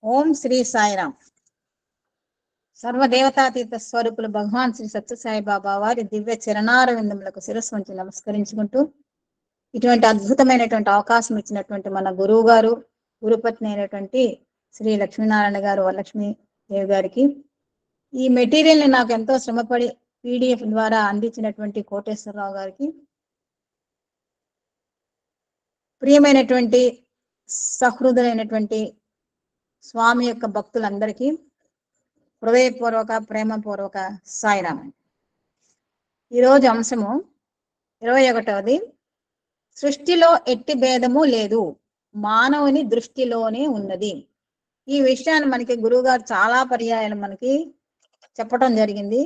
ఓం శ్రీ సాయిరామ్. సర్వదేవతాతీత స్వరూపులు భగవాన్ శ్రీ సత్యసాయి బాబా వారి దివ్య చరణార విందములకు శిరస్సు వంచి నమస్కరించుకుంటూ ఇటువంటి అద్భుతమైనటువంటి అవకాశం ఇచ్చినటువంటి మన గురువు గారు, గురుపత్ని అయినటువంటి శ్రీ లక్ష్మీనారాయణ గారు, వరలక్ష్మి దేవి గారికి, ఈ మెటీరియల్ ని నాకు ఎంతో శ్రమపడి పీడిఎఫ్ ద్వారా అందించినటువంటి కోటేశ్వరరావు గారికి, ప్రియమైనటువంటి సహృదయులైనటువంటి స్వామి యొక్క భక్తులందరికీ హృదయపూర్వక ప్రేమపూర్వక సాయిరామ్. ఈరోజు అంశము 21వ, సృష్టిలో ఎట్టి భేదము లేదు, మానవుని దృష్టిలోనే ఉన్నది. ఈ విషయాన్ని మనకి గురువుగారు చాలా పర్యాయాలు మనకి చెప్పడం జరిగింది.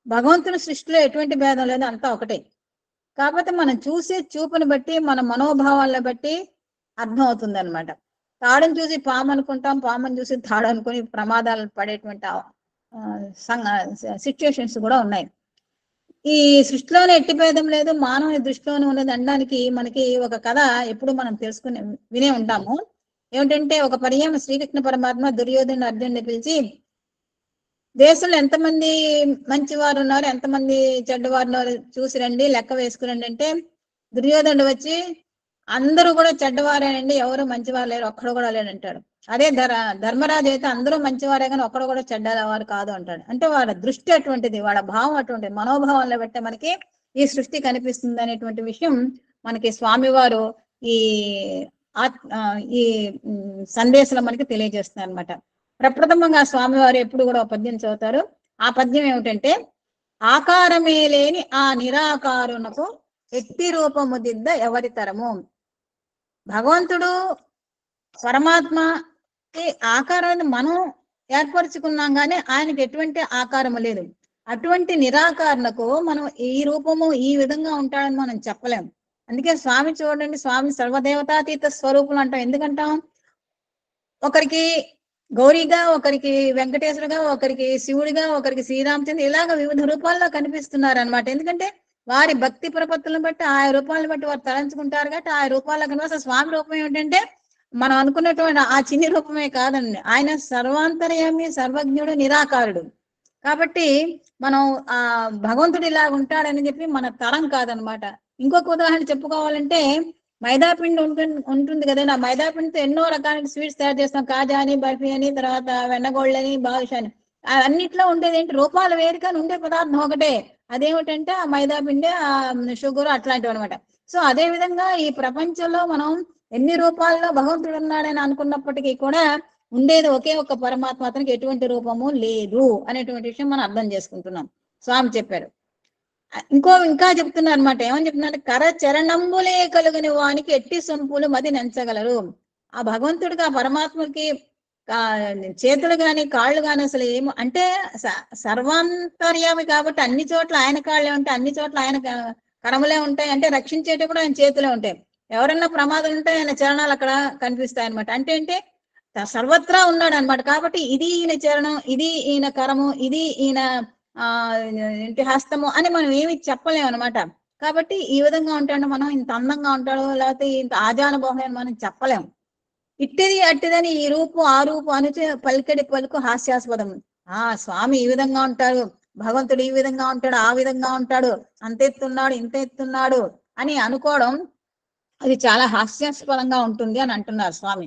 భగవంతుని సృష్టిలో ఎటువంటి భేదం లేదు, అంతా ఒకటే. కాకపోతే మనం చూసే చూపుని బట్టి, మన మనోభావాలను బట్టి అర్థం అవుతుంది అనమాట. తాడుని చూసి పాము అనుకుంటాం, పాముని చూసి తాడు అనుకుని ప్రమాదాలు పడేటువంటి సిచ్యుయేషన్స్ కూడా ఉన్నాయి. ఈ సృష్టిలోనే ఎట్టి భేదం లేదు, మానవుని దృష్టిలోనే ఉన్నది అనడానికి మనకి ఒక కథ ఎప్పుడు మనం వినే ఉంటాము. ఏమిటంటే, ఒక పర్యాయం శ్రీకృష్ణ పరమాత్మ దుర్యోధను అర్జునుడిని పిలిచి, దేశంలో ఎంతమంది మంచివారు ఉన్నారు, ఎంతమంది చెడ్డవారు ఉన్నారు చూసి రండి, లెక్క వేసుకురండి అంటే, దుర్యోధనుడు వచ్చి అందరూ కూడా చెడ్డవారేనండి, ఎవరు మంచివారు లేరు, ఒక్కడు కూడా లేడంటాడు. అదే ధర్మరాజు అయితే అందరూ మంచివారే కానీ ఒక్కడు కూడా చెడ్డవారు కాదు అంటాడు. అంటే వాడి దృష్టి అటువంటిది, వాడి భావం అటువంటిది, మనోభావాలను బట్టే మనకి ఈ సృష్టి కనిపిస్తుంది అనేటువంటి విషయం మనకి స్వామివారు ఈ ఈ సందేశంలో మనకి తెలియజేస్తున్నారు అనమాట. ప్రప్రథమంగా స్వామివారు ఎప్పుడు కూడా ఒక పద్యం చదువుతారు. ఆ పద్యం ఏమిటంటే, ఆకారమే లేని ఆ నిరాకారునకు ఎట్టి రూపము దిద్ద ఎవరి తరము. భగవంతుడు పరమాత్మ ఆకారాన్ని మనం ఏర్పరచుకున్నాం కానీ ఆయనకి ఎటువంటి ఆకారము లేదు. అటువంటి నిరాకారణకు మనం ఈ రూపము ఈ విధంగా ఉంటాడని మనం చెప్పలేము. అందుకే స్వామి చూడండి, స్వామి సర్వదేవతాతీత స్వరూపులు అంటాం. ఎందుకంటాం? ఒకరికి గౌరీగా, ఒకరికి వెంకటేశ్వరుగా, ఒకరికి శివుడిగా, ఒకరికి శ్రీరామచంద్ర, ఇలాగ వివిధ రూపాల్లో కనిపిస్తున్నారు అనమాట. ఎందుకంటే వారి భక్తి ప్రపత్తులను బట్టి ఆయా రూపాలను బట్టి వారు తలంచుకుంటారు కాబట్టి ఆ రూపాల్లో కనిపిస్తే, స్వామి రూపం ఏమిటంటే మనం అనుకున్నటువంటి ఆ చిన్ని రూపమే కాదండి, ఆయన సర్వాంతర్యామి, సర్వజ్ఞుడు, నిరాకారుడు. కాబట్టి మనం ఆ భగవంతుడు ఇలాగ ఉంటాడని చెప్పి మన తరం కాదనమాట. ఇంకొక ఉదాహరణ చెప్పుకోవాలంటే, మైదాపిండి ఉంటుంది కదండి. ఆ మైదాపిండితో ఎన్నో రకాల స్వీట్స్ తయారు చేస్తాం. కాజా అని, బర్ఫీ అని, తర్వాత వెన్నగోళ్ళని, బాదుషా అని. అన్నిట్లో ఉండేది ఏంటి? రూపాలు వేరు కానీ ఉండే పదార్థం ఒకటే. అదేమిటంటే ఆ మైదాపిండి, ఆ షుగర్, అట్లాంటివి అనమాట. సో అదే విధంగా ఈ ప్రపంచంలో మనం ఎన్ని రూపాల్లో భగవంతుడు ఉన్నాడని అనుకున్నప్పటికీ కూడా ఉండేది ఒకే ఒక్క పరమాత్మ, అతనికి ఎటువంటి రూపము లేదు అనేటువంటి విషయం మనం అర్థం చేసుకుంటున్నాం. స్వామి చెప్పారు. ఇంకా చెప్తున్నారు అనమాట. ఏమని చెప్తున్నారు? కర చరణంబులే కలుగుని వానికి ఎట్టి సొంపులు మది నెంచగలరు. ఆ భగవంతుడికి, ఆ పరమాత్మకి చేతులు గాని కాళ్ళు గాని అసలు ఏమో అంటే సర్వాంతర్యామి కాబట్టి అన్ని చోట్ల ఆయన కాళ్ళే ఉంటాయి, అన్ని చోట్ల ఆయన కరములే ఉంటాయి. అంటే రక్షించేటప్పుడు ఆయన చేతులే ఉంటాయి. ఎవరన్నా ప్రమాదం ఉంటే ఆయన చరణాలు అక్కడ కనిపిస్తాయి అనమాట. అంటే సర్వత్రా ఉన్నాడు అనమాట. కాబట్టి ఇది ఈయన చరణం, ఇది ఈయన కరము, ఇది ఈయన ఏంటి హస్తము అని మనం ఏమి చెప్పలేము అనమాట. కాబట్టి ఈ విధంగా ఉంటాడు, మనం ఇంత అందంగా ఉంటాడు, లేకపోతే ఇంత ఆజానుభవం అని మనం చెప్పలేము. ఇట్టిది అట్టిదని ఈ రూపు ఆ రూపు అనుచే పలికడి పలుకు హాస్యాస్పదం. స్వామి ఈ విధంగా ఉంటాడు, భగవంతుడు ఈ విధంగా ఉంటాడు, ఆ విధంగా ఉంటాడు, అంత ఎత్తున్నాడు, ఇంత ఎత్తున్నాడు అని అనుకోవడం అది చాలా హాస్యాస్పదంగా ఉంటుంది అని అంటున్నారు స్వామి.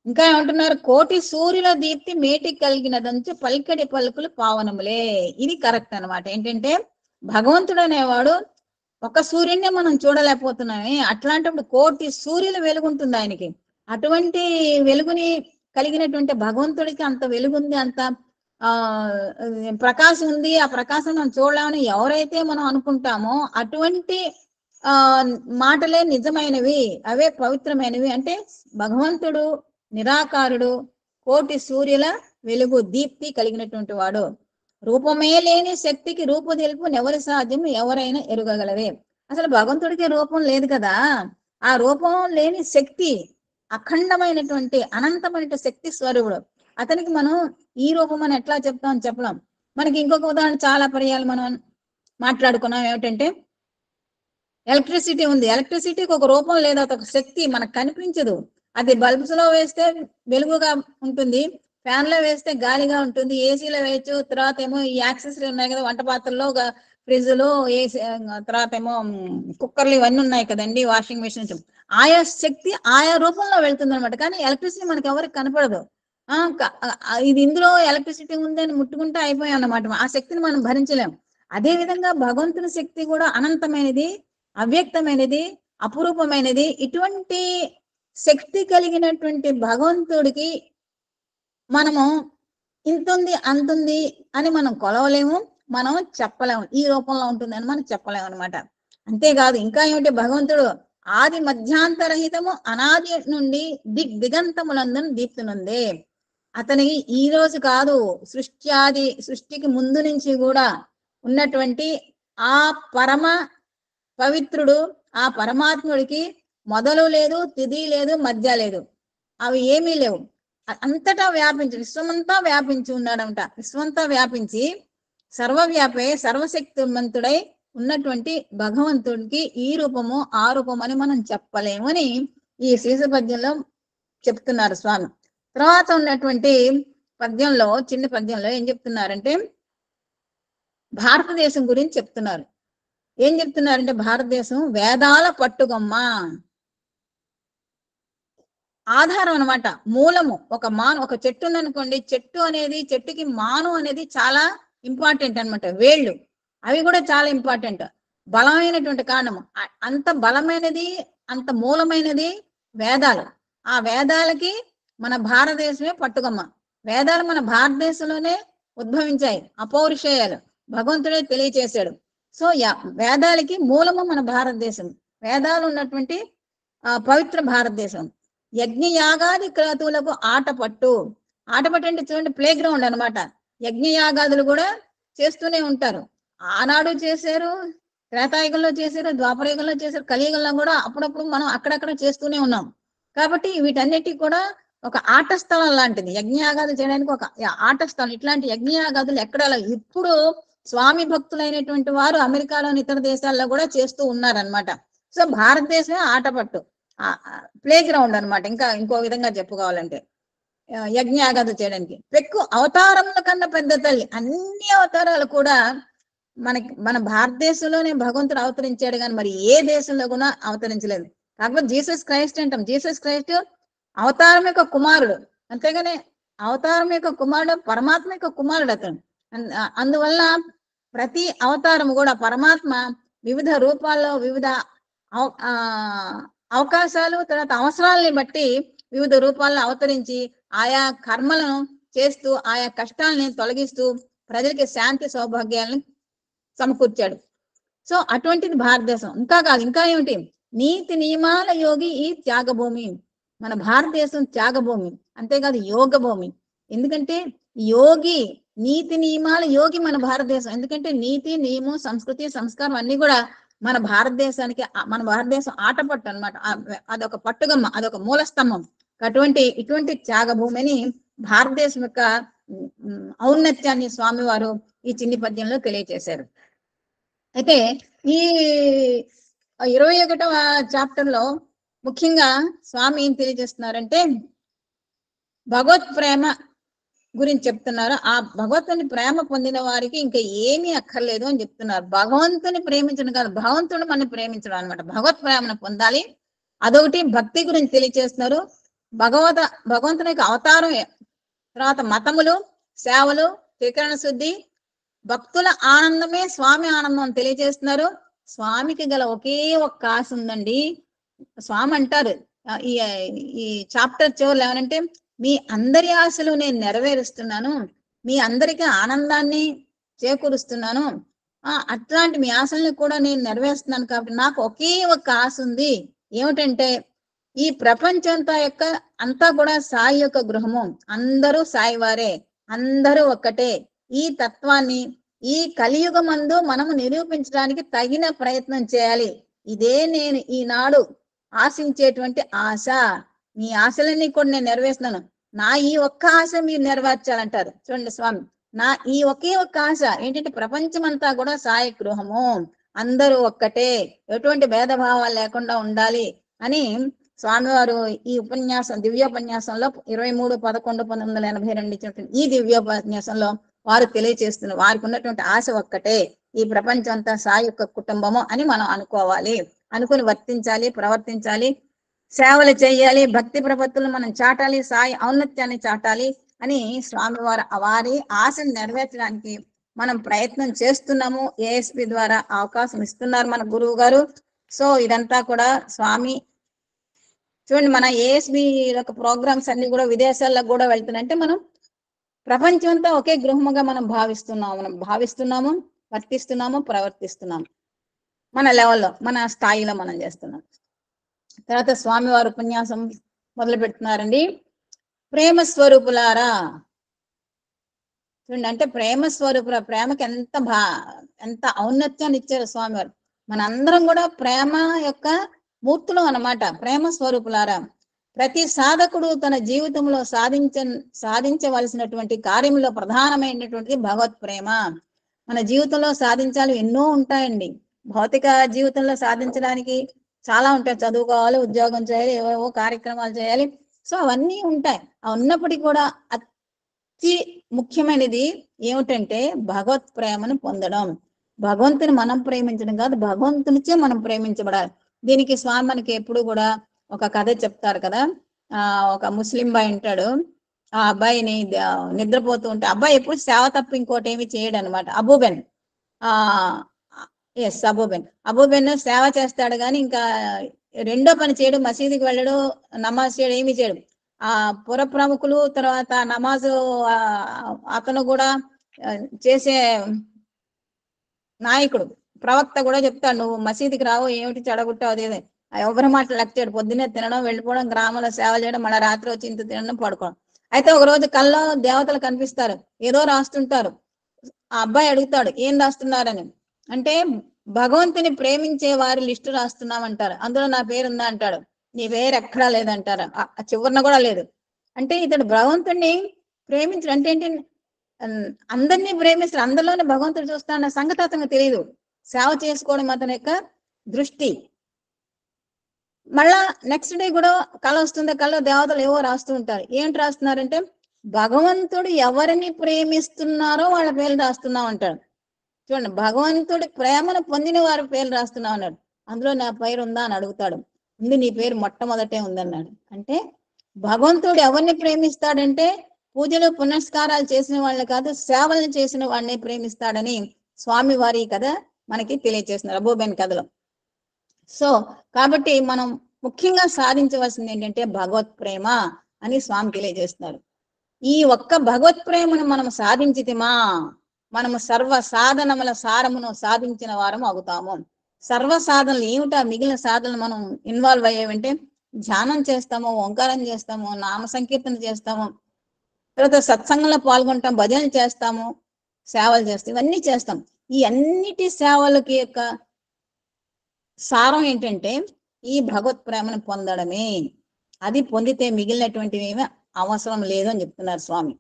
ఇంకా ఏమంటున్నారు? కోటి సూర్యుల దీప్తి మేటికి కలిగినదంచు పలికడి పలుకులు పావనములే. ఇది కరెక్ట్ అనమాట. ఏంటంటే భగవంతుడు అనేవాడు ఒక సూర్యుడినే మనం చూడలేకపోతున్నామే, అట్లాంటప్పుడు కోటి సూర్యుల వెలుగుంటుంది ఆయనకి. అటువంటి వెలుగుని కలిగినటువంటి భగవంతుడికి అంత వెలుగుంది, అంత ప్రకాశం ఉంది. ఆ ప్రకాశం మనం చూడలేమని ఎవరైతే మనం అనుకుంటామో అటువంటి మాటలే నిజమైనవి, అవే పవిత్రమైనవి. అంటే భగవంతుడు నిరాకారుడు, కోటి సూర్యుల వెలుగు దీప్తి కలిగినటువంటి వాడు. రూపమే లేని శక్తికి రూపు తెలుపు నెవరి సాధ్యం, ఎవరైనా ఎరుగగలరే. అసలు భగవంతుడికి రూపం లేదు కదా. ఆ రూపం లేని శక్తి అఖండమైనటువంటి అనంతమైన శక్తి స్వరూపుడు. అతనికి మనం ఈ రూపం అని ఎట్లా చెప్తాం? చెప్పలేం. మనకి ఇంకొక ఉదాహరణ చాలా పర్యాలు మనం మాట్లాడుకున్నాం. ఏమిటంటే, ఎలక్ట్రిసిటీ ఉంది. ఎలక్ట్రిసిటీకి ఒక రూపం లేదు, అదొక శక్తి, మనకు కనిపించదు. అది బల్బ్స్ లో వేస్తే వెలుగుగా ఉంటుంది, ఫ్యాన్ లో వేస్తే గాలిగా ఉంటుంది, ఏసీలో వేయచ్చు. తర్వాత ఏమో ఈ యాక్సెసరీ ఉన్నాయి కదా వంట పాత్రలో, ఫ్రిడ్జ్లు, ఏసీ, తర్వాత ఏమో కుక్కర్లు ఇవన్నీ ఉన్నాయి కదండి, వాషింగ్ మెషిన్స్. ఆయా శక్తి ఆయా రూపంలో వెళ్తుంది అనమాట. కానీ ఎలక్ట్రిసిటీ మనకి ఎవరికి కనపడదు. ఇది ఇందులో ఎలక్ట్రిసిటీ ఉందని ముట్టుకుంటే అయిపోయాం అన్నమాట. ఆ శక్తిని మనం భరించలేం. అదే విధంగా భగవంతుని శక్తి కూడా అనంతమైనది, అవ్యక్తమైనది, అపురూపమైనది. ఇటువంటి శక్తి కలిగినటువంటి భగవంతుడికి మనము ఇంతుంది అంతుంది అని మనం కొలవలేము, మనం చెప్పలేము. ఈ రూపంలో ఉంటుంది అని మనం చెప్పలేము అనమాట. అంతేకాదు ఇంకా ఏమిటి, భగవంతుడు ఆది మధ్యాంతరహితము, అనాది నుండి దిగంతములందున దీప్తునుంది. అతనికి ఈ రోజు కాదు, సృష్టికి ముందు నుంచి కూడా ఉన్నటువంటి ఆ పరమ పవిత్రుడు, ఆ పరమాత్ముడికి మొదలు లేదు, తుది లేదు, మధ్య లేదు, అవి ఏమీ లేవు. అంతటా వ్యాపించి విశ్వమంతా వ్యాపించి ఉన్నాడంట. విశ్వమంతా వ్యాపించి సర్వవ్యాపే సర్వశక్తిమంతుడై ఉన్నటువంటి భగవంతుడికి ఈ రూపము ఆ రూపం అని మనం చెప్పలేము అని ఈ శీర్ష పద్యంలో చెప్తున్నారు స్వామి. తర్వాత ఉన్నటువంటి పద్యంలో, చిన్న పద్యంలో ఏం చెప్తున్నారంటే భారతదేశం గురించి చెప్తున్నారు. ఏం చెప్తున్నారంటే భారతదేశం వేదాల పట్టుగొమ్మ, ఆధారం అనమాట, మూలము. ఒక చెట్టు ఉందనుకోండి, చెట్టుకి మాను అనేది చాలా ఇంపార్టెంట్ అనమాట. వేళ్ళు అవి కూడా చాలా ఇంపార్టెంట్, బలమైనటువంటి కారణము. అంత బలమైనది, అంత మూలమైనది వేదాలు. ఆ వేదాలకి మన భారతదేశమే పట్టుగొమ్మ. వేదాలు మన భారతదేశంలోనే ఉద్భవించాయి, అపౌరుషేయాలు భగవంతుడే తెలియచేశాడు. సో వేదాలకి మూలము మన భారతదేశం, వేదాలు ఉన్నటువంటి పవిత్ర భారతదేశం. యజ్ఞ యాగాది క్రతువులకు ఆటపట్టు అంటే చూడండి, ప్లే గ్రౌండ్ అనమాట. యజ్ఞ యాగాదులు కూడా చేస్తూనే ఉంటారు. ఆనాడు చేశారు, త్రేతాయుగంలో చేశారు, ద్వాపరయుగంలో చేశారు, కలియుగంలో కూడా అప్పుడప్పుడు మనం అక్కడక్కడ చేస్తూనే ఉన్నాం. కాబట్టి వీటన్నిటికీ కూడా ఒక ఆట స్థలం లాంటిది యజ్ఞయాగాదులు చేయడానికి, ఒక ఆట స్థలం. ఇట్లాంటి యజ్ఞయాగాదులు ఎక్కడ ఇప్పుడు స్వామి భక్తులైనటువంటి వారు అమెరికాలోని ఇతర దేశాల్లో కూడా చేస్తూ ఉన్నారనమాట. సో భారతదేశమే ఆటపట్టు, ప్లే గ్రౌండ్ అనమాట. ఇంకో విధంగా చెప్పుకోవాలంటే యజ్ఞయాగాదులు చేయడానికి పెక్కు అవతారముల కన్నా పెద్ద తల్లి. అన్ని అవతారాలు కూడా మన భారతదేశంలోనే భగవంతుడు అవతరించాడు, కానీ మరి ఏ దేశంలో కూడా అవతరించలేదు. కాకపోతే జీసస్ క్రైస్ట్ అంటాం. జీసస్ క్రైస్ట్ అవతారం యొక్క కుమారుడు, అంతేగాని అవతారం యొక్క కుమారుడు, పరమాత్మ యొక్క కుమారుడు అతను. అందువల్ల ప్రతి అవతారము కూడా పరమాత్మ వివిధ రూపాల్లో, వివిధ అవకాశాలు, తర్వాత అవసరాలని బట్టి వివిధ రూపాల్లో అవతరించి ఆయా కర్మలను చేస్తూ, ఆయా కష్టాలని తొలగిస్తూ ప్రజలకి శాంతి సౌభాగ్యాలను సమకూర్చాడు. సో అటువంటిది భారతదేశం. ఇంకా ఏమిటి, నీతి నియమాల యోగి ఈ త్యాగభూమి. మన భారతదేశం త్యాగభూమి, అంతేకాదు యోగ భూమి. ఎందుకంటే యోగి, నీతి నియమాల యోగి మన భారతదేశం. ఎందుకంటే నీతి, నియమం, సంస్కృతి, సంస్కారం అన్ని కూడా మన భారతదేశం ఆటపట్టు అనమాట. అదొక పట్టుగమ్మ, అదొక మూలస్తంభం. ఇటువంటి త్యాగభూమిని భారతదేశం యొక్క ఔన్నత్యాన్ని స్వామివారు ఈ చిన్ని పద్యంలో తెలియచేశారు. అయితే ఈ 21వ చాప్టర్ లో ముఖ్యంగా స్వామి ఏం తెలియజేస్తున్నారంటే భగవత్ ప్రేమ గురించి చెప్తున్నారు. ఆ భగవంతుని ప్రేమ పొందిన వారికి ఇంకా ఏమీ అక్కర్లేదు అని చెప్తున్నారు. భగవంతుని ప్రేమించడం కాదు, భగవంతుడు మనని ప్రేమించడం అనమాట. భగవత్ ప్రేమను పొందాలి. అదొకటి భక్తి గురించి తెలియజేస్తున్నారు. భగవంతుని యొక్క అవతారం, తర్వాత మతములు, సేవలు, త్రికరణ శుద్ధి, భక్తుల ఆనందమే స్వామి ఆనందం అని తెలియజేస్తున్నారు. స్వామికి గల ఒకే ఒక్క ఆశ ఉందండి. స్వామి అంటారు ఈ చాప్టర్ చివరిలో ఏమనంటే, మీ అందరి ఆశలు నేను నెరవేరుస్తున్నాను, మీ అందరికీ ఆనందాన్ని చేకూరుస్తున్నాను, అట్లాంటి మీ ఆశల్ని కూడా నేను నెరవేరుస్తున్నాను. కాబట్టి నాకు ఒకే ఒక్క ఆశ ఉంది. ఏమిటంటే ఈ ప్రపంచం అంతా కూడా సాయి యొక్క గృహము, అందరూ సాయి వారే, అందరూ ఒక్కటే. ఈ తత్వాన్ని ఈ కలియుగమందు మనము నిరూపించడానికి తగిన ప్రయత్నం చేయాలి. ఇదే నేను ఈనాడు ఆశించేటువంటి ఆశ. మీ ఆశలన్నీ కూడా నేను నెరవేరుస్తున్నాను, నా ఈ ఒక్క ఆశ మీరు నెరవేర్చాలంటారు. చూడండి స్వామి, నా ఈ ఒకే ఒక్క ఆశ ఏంటంటే ప్రపంచం అంతా కూడా సాయి గృహము, అందరూ ఒక్కటే, ఎటువంటి భేదభావాలు లేకుండా ఉండాలి అని స్వామివారు ఈ ఉపన్యాసం దివ్యోపన్యాసంలో 23/11/1982 ఇచ్చినటువంటి ఈ దివ్యోపన్యాసంలో వారు తెలియచేస్తున్నారు, వారికి ఉన్నటువంటి ఆశ ఒక్కటే, ఈ ప్రపంచం అంతా సాయి యొక్క కుటుంబము అని మనం అనుకోవాలి, అనుకుని వర్తించాలి, ప్రవర్తించాలి, సేవలు చేయాలి, భక్తి ప్రపత్తులు మనం చాటాలి, సాయి ఔన్నత్యాన్ని చాటాలి అని స్వామివారు వారి ఆశను నెరవేర్చడానికి మనం ప్రయత్నం చేస్తున్నాము. ఏఎస్పి ద్వారా అవకాశం ఇస్తున్నారు మన గురువు గారు. సో ఇదంతా కూడా స్వామి చూడండి, మన ఏఎస్బి యొక్క ప్రోగ్రామ్స్ అన్ని కూడా విదేశాల్లో కూడా వెళ్తున్నాయంటే మనం ప్రపంచం అంతా ఒకే గృహముగా మనం భావిస్తున్నాము, వర్తిస్తున్నాము, ప్రవర్తిస్తున్నాము, మన లెవెల్లో మన స్థాయిలో మనం చేస్తున్నాం. తర్వాత స్వామివారు ఉపన్యాసం మొదలు పెడుతున్నారండి. ప్రేమ స్వరూపులారా, చూడండి, అంటే ప్రేమ స్వరూపుల ప్రేమకి ఎంత ఔన్నత్యాన్ని ఇచ్చారు స్వామివారు. మనందరం కూడా ప్రేమ యొక్క మూర్తులు అన్నమాట. ప్రేమ స్వరూపులారా, ప్రతి సాధకుడు తన జీవితంలో సాధించవలసినటువంటి కార్యంలో ప్రధానమైనటువంటిది భగవత్ ప్రేమ. మన జీవితంలో సాధించాలి ఎన్నో ఉంటాయండి. భౌతిక జీవితంలో సాధించడానికి చాలా ఉంటాయి, చదువుకోవాలి, ఉద్యోగం చేయాలి, ఏవేవో కార్యక్రమాలు చేయాలి. సో అవన్నీ ఉంటాయి. అవి ఉన్నప్పటికీ కూడా అతి ముఖ్యమైనది ఏమిటంటే భగవత్ ప్రేమను పొందడం. భగవంతుని మనం ప్రేమించడం కాదు, భగవంతునిచే మనం ప్రేమించబడాలి. దీనికి స్వామి మనకి ఎప్పుడు కూడా ఒక కథ చెప్తారు కదా. ఒక ముస్లిం బాయ్ ఉంటాడు. ఆ అబ్బాయిని నిద్రపోతూ ఉంటే, అబ్బాయి ఎప్పుడు సేవ తప్ప ఇంకోటి ఏమి చేయడు అనమాట. అబూబెన్ అబూబెన్ సేవ చేస్తాడు కానీ ఇంకా రెండో పని చేయడు, మసీదుకి వెళ్ళడు, నమాజ్ చేయడు, ఏమి చేయడు. ఆ పుర ప్రముఖులు తర్వాత నమాజు అతను కూడా చేసే నాయకుడు ప్రవక్త కూడా చెప్తాడు, నువ్వు మసీదుకి రావు, ఏమిటి చెడగొట్టావు, అదే ఎవరి మాట లెక్చాడు. పొద్దున్నే తినడం, వెళ్ళిపోవడం, గ్రామంలో సేవ చేయడం, మళ్ళీ రాత్రి వచ్చి ఇంత తినడం, పడుకోవడం. అయితే ఒక రోజు కల్లో దేవతలు కనిపిస్తారు, ఏదో రాస్తుంటారు. ఆ అబ్బాయి అడుగుతాడు, ఏం రాస్తున్నారని. అంటే భగవంతుని ప్రేమించే వారి లిస్టు రాస్తున్నామంటారు. అందులో నా పేరు ఉందా అంటాడు. నీ పేరు ఎక్కడా లేదంటారు, చివరిన కూడా లేదు. అంటే ఇతడు భగవంతుడిని ప్రేమించడు అంటే ఏంటి, అందరినీ ప్రేమిస్తాడు, అందరిలోనే భగవంతుడు చూస్తాడన్న సంగతి అతనికి తెలియదు. సేవ చేసుకోవడం అతని యొక్క దృష్టి. మళ్ళా నెక్స్ట్ డే కూడా కళ వస్తుంది, కళ దేవతలు ఏవో రాస్తూ ఉంటారు. ఏంటి రాస్తున్నారంటే భగవంతుడు ఎవరిని ప్రేమిస్తున్నారో వాళ్ళ పేర్లు రాస్తున్నాం అంటాడు. చూడండి, భగవంతుడి ప్రేమను పొందిన వారి పేర్లు రాస్తున్నాం అన్నాడు. అందులో నా పేరు ఉందా అని అడుగుతాడు. ఉంది, నీ పేరు మొట్టమొదటే ఉందన్నాడు. అంటే భగవంతుడు ఎవరిని ప్రేమిస్తాడంటే పూజలు పునస్కారాలు చేసిన వాళ్ళని కాదు, సేవలను చేసిన వాడిని ప్రేమిస్తాడని స్వామి వారి కథ మనకి తెలియజేస్తున్నారు అబూబెన్ కథలో. సో కాబట్టి మనం ముఖ్యంగా సాధించవలసింది ఏంటంటే భగవత్ ప్రేమ అని స్వామి తెలియజేస్తున్నారు. ఈ ఒక్క భగవత్ ప్రేమను మనం సాధించితిమా, మనము సర్వ సాధనముల సారమును సాధించిన వారం అవుతాము. సర్వ సాధనలు ఏమిటా, మిగిలిన సాధనలు మనం ఇన్వాల్వ్ అయ్యేవంటే ధ్యానం చేస్తాము, ఓంకారం చేస్తాము, నామ సంకీర్తన చేస్తాము, తర్వాత సత్సంగంలో పాల్గొంటాం, భజనలు చేస్తాము, సేవలు చేస్తాం, ఇవన్నీ చేస్తాం. ఈ అన్నిటి సేవలకి యొక్క సారం ఏంటంటే ఈ భగవత్ ప్రేమను పొందడమే. అది పొందితే మిగిలినటువంటివి ఏమీ అవసరం లేదు అని చెప్తున్నారు స్వామి.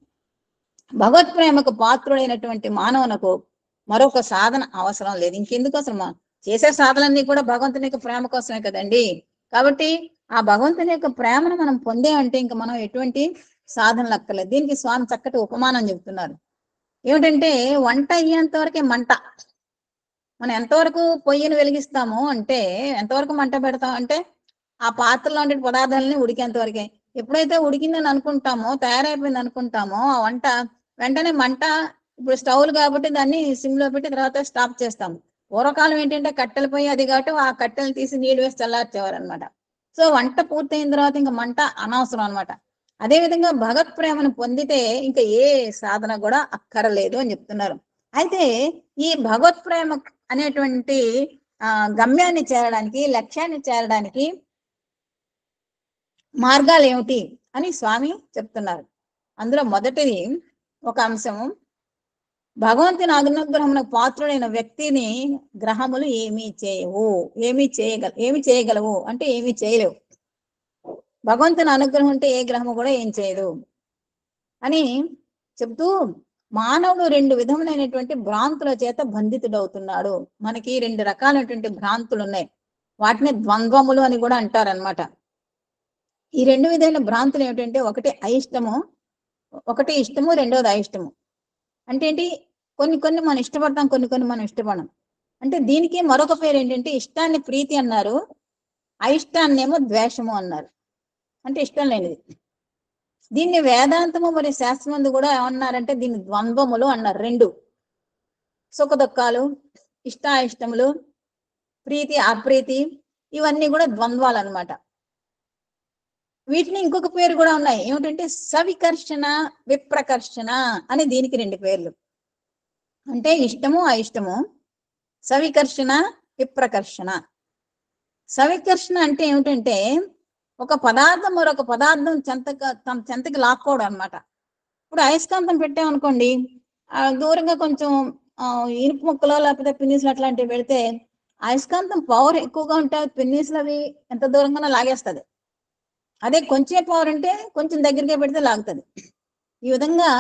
భగవత్ ప్రేమకు పాత్రుడైనటువంటి మానవునకు మరొక సాధన అవసరం లేదు. ఇంకెందుకు అసలు చేసే సాధనలన్నీ కూడా భగవంతుని యొక్క ప్రేమ కోసమే కదండి. కాబట్టి ఆ భగవంతుని యొక్క ప్రేమను మనం పొందేమంటే ఇంకా మనం ఎటువంటి సాధనలు అక్కర్లేదు. దీనికి స్వామి చక్కటి ఉపమానం చెప్తున్నారు. ఏమిటంటే వంట అయ్యేంత వరకే మంట. మనం ఎంతవరకు పొయ్యిని వెలిగిస్తాము అంటే, ఎంతవరకు మంట పెడతాం అంటే ఆ పాత్రలో ఉండే పదార్థాలని ఉడికేంత వరకే. ఎప్పుడైతే ఉడికిందని అనుకుంటామో, తయారైపోయింది అనుకుంటామో, ఆ వంట వెంటనే మంట ఇప్పుడు స్టవ్లు కాబట్టి దాన్ని సిమ్ లో పెట్టి తర్వాత స్టాప్ చేస్తాం. పూర్వకాలం ఏంటంటే కట్టెలు పొయ్యి, అది కాబట్టి ఆ కట్టెలు తీసి నీళ్ళు వేసి చల్లార్చేవారు అనమాట. సో వంట పూర్తయిన తర్వాత ఇంకా మంట అనవసరం అనమాట. అదేవిధంగా భగవత్ ప్రేమను పొందితే ఇంకా ఏ సాధన కూడా అక్కరలేదు అని చెప్తున్నారు. అయితే ఈ భగవత్ ప్రేమ అనేటువంటి గమ్యాన్ని చేరడానికి, లక్ష్యాన్ని చేరడానికి మార్గాలు ఏమిటి అని స్వామి చెప్తున్నారు. అందులో మొదటిది ఒక అంశము, భగవంతుని అనుగ్రహమునకు పాత్రుడైన వ్యక్తిని గ్రహములు ఏమీ చేయగలవు అంటే ఏమీ చేయలేవు. భగవంతుని అనుగ్రహం ఉంటే ఏ గ్రహము కూడా ఏం చేయదు అని చెప్తూ, మానవుడు 2 విధములైనటువంటి భ్రాంతుల చేత బంధితుడవుతున్నాడు. మనకి 2 రకాలైనటువంటి భ్రాంతులు ఉన్నాయి. వాటిని ద్వంద్వములు అని కూడా అంటారనమాట. ఈ రెండు విధమైన భ్రాంతులు ఏమిటంటే ఒకటి అయిష్టము, ఒకటి ఇష్టము, రెండోది అయిష్టము. అంటే ఏంటి, కొన్ని కొన్ని మనం ఇష్టపడతాం, కొన్ని కొన్ని మనం ఇష్టపడం. అంటే దీనికి మరొక పేరు ఏంటంటే ఇష్టాన్ని ప్రీతి అన్నారు, అయిష్టాన్నేమో ద్వేషము అన్నారు. అంటే ఇష్టం లేనిది. దీన్ని వేదాంతము మరియు శాస్త్రమందు కూడా ఏమన్నారంటే దీన్ని ద్వంద్వములు అన్నారు. రెండు, సుఖ దుఃఖాలు, ఇష్టాయిష్టములు, ప్రీతి అప్రీతి, ఇవన్నీ కూడా ద్వంద్వాలు అన్నమాట. వీటిని ఇంకొక పేరు కూడా ఉన్నాయి, ఏమిటంటే సవికర్షణ, విప్రకర్షణ అని దీనికి రెండు పేర్లు. అంటే ఇష్టము అయిష్టము, సవికర్షణ, విప్రకర్షణ. సవికర్షణ అంటే ఏమిటంటే ఒక పదార్థం మరొక పదార్థం తమ చెంతకి లాక్కోవడం అనమాట. ఇప్పుడు అయస్కాంతం పెట్టామనుకోండి, దూరంగా కొంచెం ఇనుపు ముక్కలో లేకపోతే పిన్నిసులు అట్లాంటివి పెడితే అయస్కాంతం పవర్ ఎక్కువగా ఉంటాయి, పిన్నిసులు అవి ఎంత దూరంగానో లాగేస్తుంది. అదే కొంచెం పవర్ అంటే కొంచెం దగ్గరగా పెడితే లాగుతుంది. ఈ విధంగా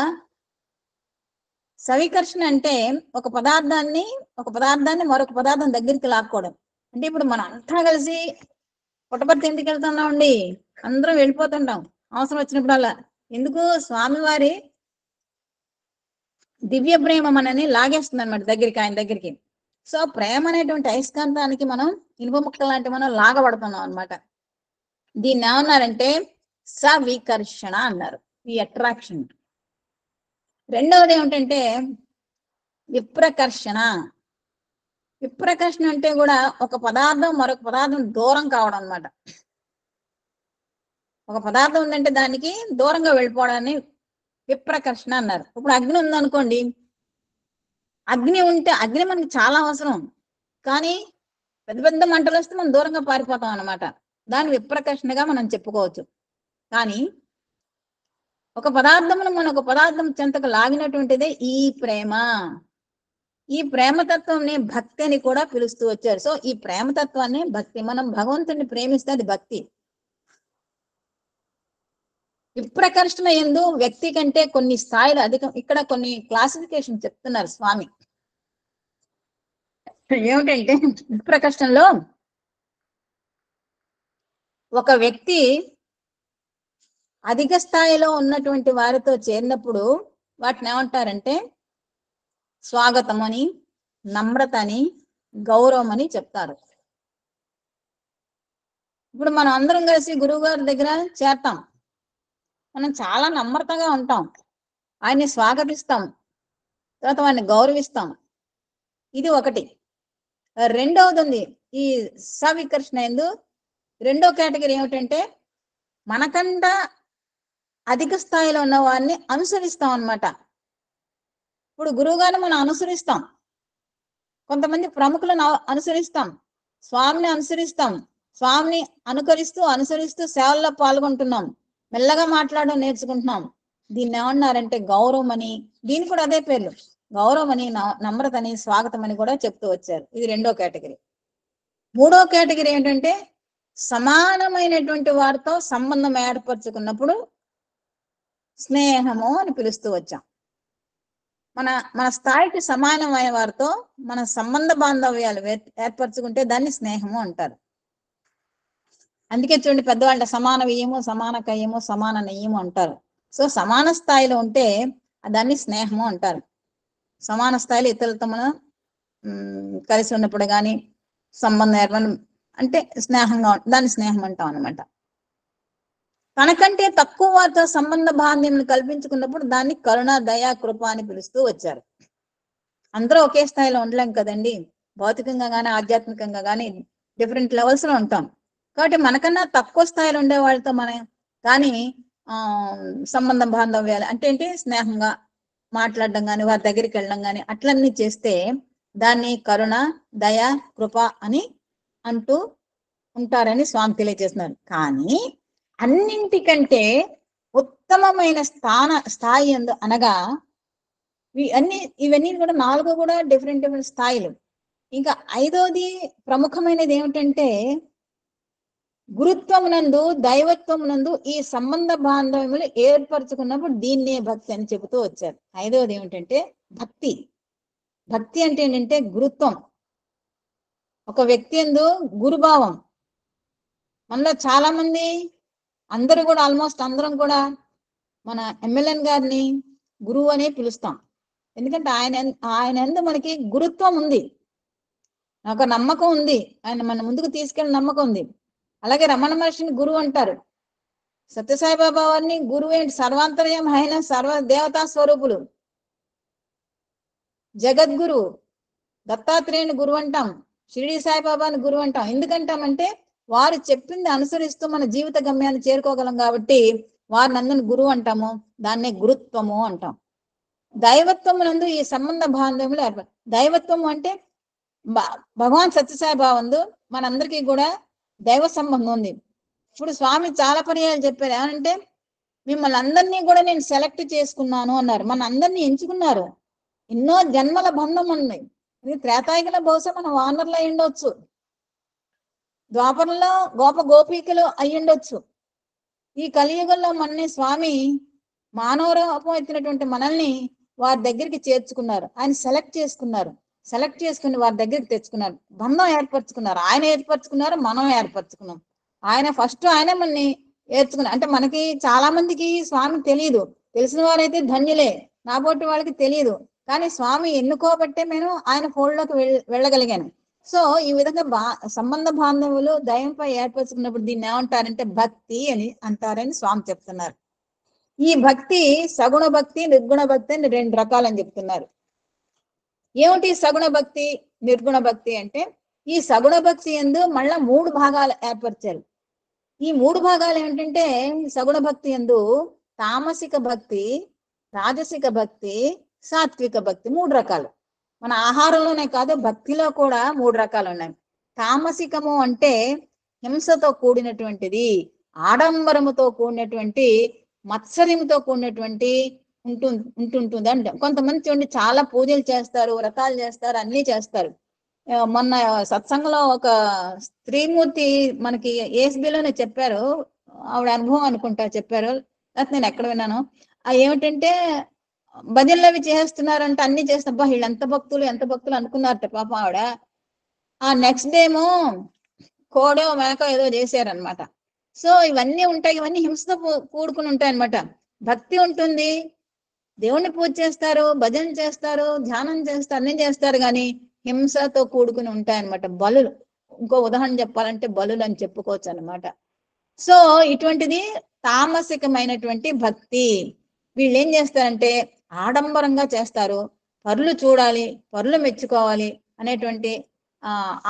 సవికర్షణ అంటే ఒక పదార్థాన్ని మరొక పదార్థం దగ్గరికి లాక్కోవడం. అంటే ఇప్పుడు మనం అంతా కలిసి పుట్టపర్తి ఇంటికి వెళ్తున్నామండి, అందరం వెళ్ళిపోతుంటాం అవసరం వచ్చినప్పుడల్లా. ఎందుకు, స్వామివారి దివ్య ప్రేమ మనని లాగేస్తుంది అనమాట దగ్గరికి, ఆయన దగ్గరికి. సో ప్రేమ అనేటువంటి అయస్కాంతానికి మనం ఇనుప ముక్క లాంటి మనం లాగబడుతున్నాం అనమాట. దీన్ని ఏమన్నారంటే సవికర్షణ అన్నారు, ఈ అట్రాక్షన్. రెండవది ఏమిటంటే విప్రకర్షణ. విప్రకర్షణ అంటే కూడా ఒక పదార్థం మరొక పదార్థం దూరం కావడం అనమాట. ఒక పదార్థం ఉందంటే దానికి దూరంగా వెళ్ళిపోవడాన్ని విప్రకర్షణ అన్నారు. ఇప్పుడు అగ్ని ఉందనుకోండి, అగ్ని ఉంటే అగ్ని మనకి చాలా అవసరం, కానీ పెద్ద పెద్ద మంటలు వస్తే మనం దూరంగా పారిపోతాం అనమాట. దాన్ని విప్రకర్షణగా మనం చెప్పుకోవచ్చు. కానీ ఒక పదార్థమును మనం ఒక పదార్థం చెంతకు లాగినటువంటిదే ఈ ప్రేమ. ఈ ప్రేమతత్వంని భక్తి అని కూడా పిలుస్తూ వచ్చారు. సో ఈ ప్రేమతత్వాన్ని భక్తి, మనం భగవంతుడిని ప్రేమిస్తే అది భక్తి. విప్రకర్షణ యందు వ్యక్తి కంటే కొన్ని స్థాయిలు అధికం. ఇక్కడ కొన్ని క్లాసిఫికేషన్ చెప్తున్నారు స్వామి. ఏమిటంటే విప్రకర్షణలో ఒక వ్యక్తి అధిక స్థాయిలో ఉన్నటువంటి వారితో చేరినప్పుడు వాటిని ఏమంటారంటే స్వాగతం అని, నమ్రత అని, గౌరవం అని చెప్తారు. ఇప్పుడు మనం అందరం కలిసి గురువు గారి దగ్గర చేరతాం, మనం చాలా నమ్రతగా ఉంటాం, ఆయన్ని స్వాగతిస్తాం, తర్వాత వాడిని గౌరవిస్తాం. ఇది ఒకటి. రెండవది ఉంది ఈ సవికర్షణ యందు. రెండో కేటగిరీ ఏమిటంటే మనకంట అధిక స్థాయిలో ఉన్న వారిని అనుసరిస్తాం అన్నమాట. ఇప్పుడు గురువుగారిని మనం అనుసరిస్తాం, కొంతమంది ప్రముఖులను అనుసరిస్తాం, స్వామిని అనుసరిస్తాం, స్వామిని అనుసరిస్తూ సేవల్లో పాల్గొంటున్నాం, మెల్లగా మాట్లాడడం నేర్చుకుంటున్నాం. దీన్ని ఏమన్నారంటే గౌరవం అని. దీని కూడా అదే పేర్లు, గౌరవం అని, నమ్రత అని, స్వాగతం అని కూడా చెప్తూ వచ్చారు. ఇది రెండో కేటగిరీ. మూడో కేటగిరీ ఏంటంటే సమానమైనటువంటి వారితో సంబంధం ఏర్పరచుకున్నప్పుడు స్నేహము అని పిలుస్తూ వచ్చాం. మన స్థాయికి సమానమైన వారితో మన సంబంధ బాంధవ్యాలు ఏర్పరచుకుంటే దాన్ని స్నేహము అంటారు. అందుకే చూడండి పెద్దవాళ్ళ సమాన వ్యయము, సమాన కయ్యము, సమాన నెయ్యము అంటారు. సో సమాన స్థాయిలో ఉంటే దాన్ని స్నేహము అంటారు. సమాన స్థాయిలో ఇతరులతో మనం కలిసి ఉన్నప్పుడు కానీ సంబంధం ఏర్పడి అంటే స్నేహంగా, దాన్ని స్నేహం అంటాం అనమాట. తనకంటే తక్కువ వారితో సంబంధ బాంధ్యములను కల్పించుకున్నప్పుడు దాన్ని కరుణ, దయ, కృప అని పిలుస్తూ వచ్చారు. అందరూ ఒకే స్థాయిలో ఉండలేం కదండి, భౌతికంగా కానీ ఆధ్యాత్మికంగా కానీ డిఫరెంట్ లెవెల్స్ లో ఉంటాం. కాబట్టి మనకన్నా తక్కువ స్థాయిలో ఉండే వాళ్ళతో మనం కానీ సంబంధ బాంధవ్యాలు అంటే ఏంటి, స్నేహంగా మాట్లాడడం కానీ వారి దగ్గరికి వెళ్ళడం కానీ అట్లన్నీ చేస్తే దాన్ని కరుణ, దయ, కృప అని అంటూ ఉంటారని స్వామి తెలియజేస్తున్నారు. కానీ అన్నింటికంటే ఉత్తమమైన స్థాయి అనగా ఇవన్నీ కూడా 4 కూడా డిఫరెంట్ స్థాయిలు. ఇంకా 5వది ప్రముఖమైనది ఏమిటంటే గురుత్వమునందు, దైవత్వమునందు ఈ సంబంధ బాంధవ్యములు ఏర్పరచుకున్నప్పుడు దీన్నే భక్తి అని చెబుతూ వచ్చారు. 5వది ఏమిటంటే భక్తి. భక్తి అంటే ఏంటంటే గురుత్వం, ఒక వ్యక్తి యందు గురుభావం. మనలో చాలా మంది అందరూ కూడా ఆల్మోస్ట్ అందరం కూడా మన ఎమ్మెల్యేన్ గారిని గురువు అనే పిలుస్తాం. ఎందుకంటే ఆయన ఎందు మనకి గురుత్వం ఉంది, ఒక నమ్మకం ఉంది, ఆయన మన ముందుకు తీసుకెళ్ళిన నమ్మకం ఉంది. అలాగే రమణ మహర్షిని గురువు అంటారు, సత్యసాయిబాబా వారిని గురువు ఏంటి, సర్వాంతర్యం అయిన సర్వ దేవతా స్వరూపులు, జగద్గురు దత్తాత్రేయుని గురువు అంటాం, షిరిడి సాయిబాబాని గురువు అంటాం. ఎందుకంటామంటే వారు చెప్పింది అనుసరిస్తూ మన జీవిత గమ్యాన్ని చేరుకోగలం కాబట్టి వారిని అందరిని గురువు అంటాము. దాన్నే గురుత్వము అంటాం. దైవత్వమునందు ఈ సంబంధ బాంధవ్యములు ఏర్పడ, దైవత్వము అంటే భగవాన్ సత్యసాయిబాబందు మనందరికీ కూడా దైవ సంబంధం ఉంది. ఇప్పుడు స్వామి చాలా పర్యాలు చెప్పారు, ఏమంటే మిమ్మల్ని అందరినీ కూడా నేను సెలెక్ట్ చేసుకున్నాను అన్నారు. మన అందరినీ ఎంచుకున్నారు. ఎన్నో జన్మల బంధం ఉంది. ఇది త్రేతాయుగంలో బహుశా మన వానర్లు అయి ఉండొచ్చు, ద్వాపరంలో గోపికలు అయి ఉండొచ్చు. ఈ కలియుగంలో మనని స్వామి మానవ రూపం ఎత్తినటువంటి మనల్ని వారి దగ్గరికి చేర్చుకున్నారు. ఆయన సెలెక్ట్ చేసుకున్నారు. సెలెక్ట్ చేసుకుని వారి దగ్గరికి తెచ్చుకున్నారు. బంధం ఏర్పరచుకున్నారు. ఆయన ఏర్పరచుకున్నారు, మనం ఏర్పరచుకున్నాం. ఆయనే మనని ఏర్చుకున్నారు. అంటే మనకి చాలా మందికి స్వామి తెలియదు, తెలిసిన వారైతే ధన్యులే, నాబోటి వాళ్ళకి తెలియదు. కానీ స్వామి ఎన్నుకోబట్టే నేను ఆయన ఫోల్డ్లోకి వెళ్ళగలిగాను. సో ఈ విధంగా సంబంధ బాంధవులు దైవంపై ఏర్పరచుకున్నప్పుడు దీన్ని ఏమంటారంటే భక్తి అని అంటారని స్వామి చెప్తున్నారు. ఈ భక్తి సగుణ భక్తి, నిర్గుణ భక్తి అని 2 రకాలని చెప్తున్నారు. ఏమిటి సగుణ భక్తి, నిర్గుణ భక్తి అంటే, ఈ సగుణ భక్తి యందు మళ్ళా 3 భాగాలు ఏర్పరిచారు. ఈ 3 భాగాలు ఏమిటంటే, సగుణ భక్తి యందు తామసిక భక్తి, రాజసిక భక్తి, సాత్విక భక్తి 3 రకాలు. మన ఆహారంలోనే కాదు, భక్తిలో కూడా 3 రకాలు ఉన్నాయి. తామసికము అంటే హింసతో కూడినటువంటిది, ఆడంబరముతో కూడినటువంటి, మత్సర్యంతో కూడినటువంటి ఉంటుంటుంది అంటే. కొంతమంది చూడండి చాలా పూజలు చేస్తారు, వ్రతాలు చేస్తారు, అన్ని చేస్తారు. మొన్న సత్సంగంలో ఒక స్త్రీమూర్తి మనకి ఏఎస్బిలోనే చెప్పారు, ఆవిడ అనుభవం అనుకుంటా చెప్పారు, లేకపోతే నేను ఎక్కడ విన్నాను. ఏమిటంటే భజనలు అవి చేస్తున్నారంటే, అన్ని చేస్తున్నా, వీళ్ళు ఎంత భక్తులు అనుకున్నారట పాపం ఆవిడ. ఆ నెక్స్ట్ డే ఏమో కోడో మేకో ఏదో చేశారనమాట. సో ఇవన్నీ ఉంటాయి, ఇవన్నీ హింసతో కూడుకుని ఉంటాయి అనమాట. భక్తి ఉంటుంది, దేవుణ్ణి పూజ చేస్తారు, భజన చేస్తారు, ధ్యానం చేస్తారు, అన్ని చేస్తారు, కానీ హింసతో కూడుకుని ఉంటాయన్నమాట. బలులు, ఇంకో ఉదాహరణ చెప్పాలంటే బలులు అని చెప్పుకోవచ్చు అనమాట. సో ఇటువంటిది తామసికమైనటువంటి భక్తి. వీళ్ళు ఏం చేస్తారంటే ఆడంబరంగా చేస్తారు, పరులు చూడాలి, పరులు మెచ్చుకోవాలి అనేటువంటి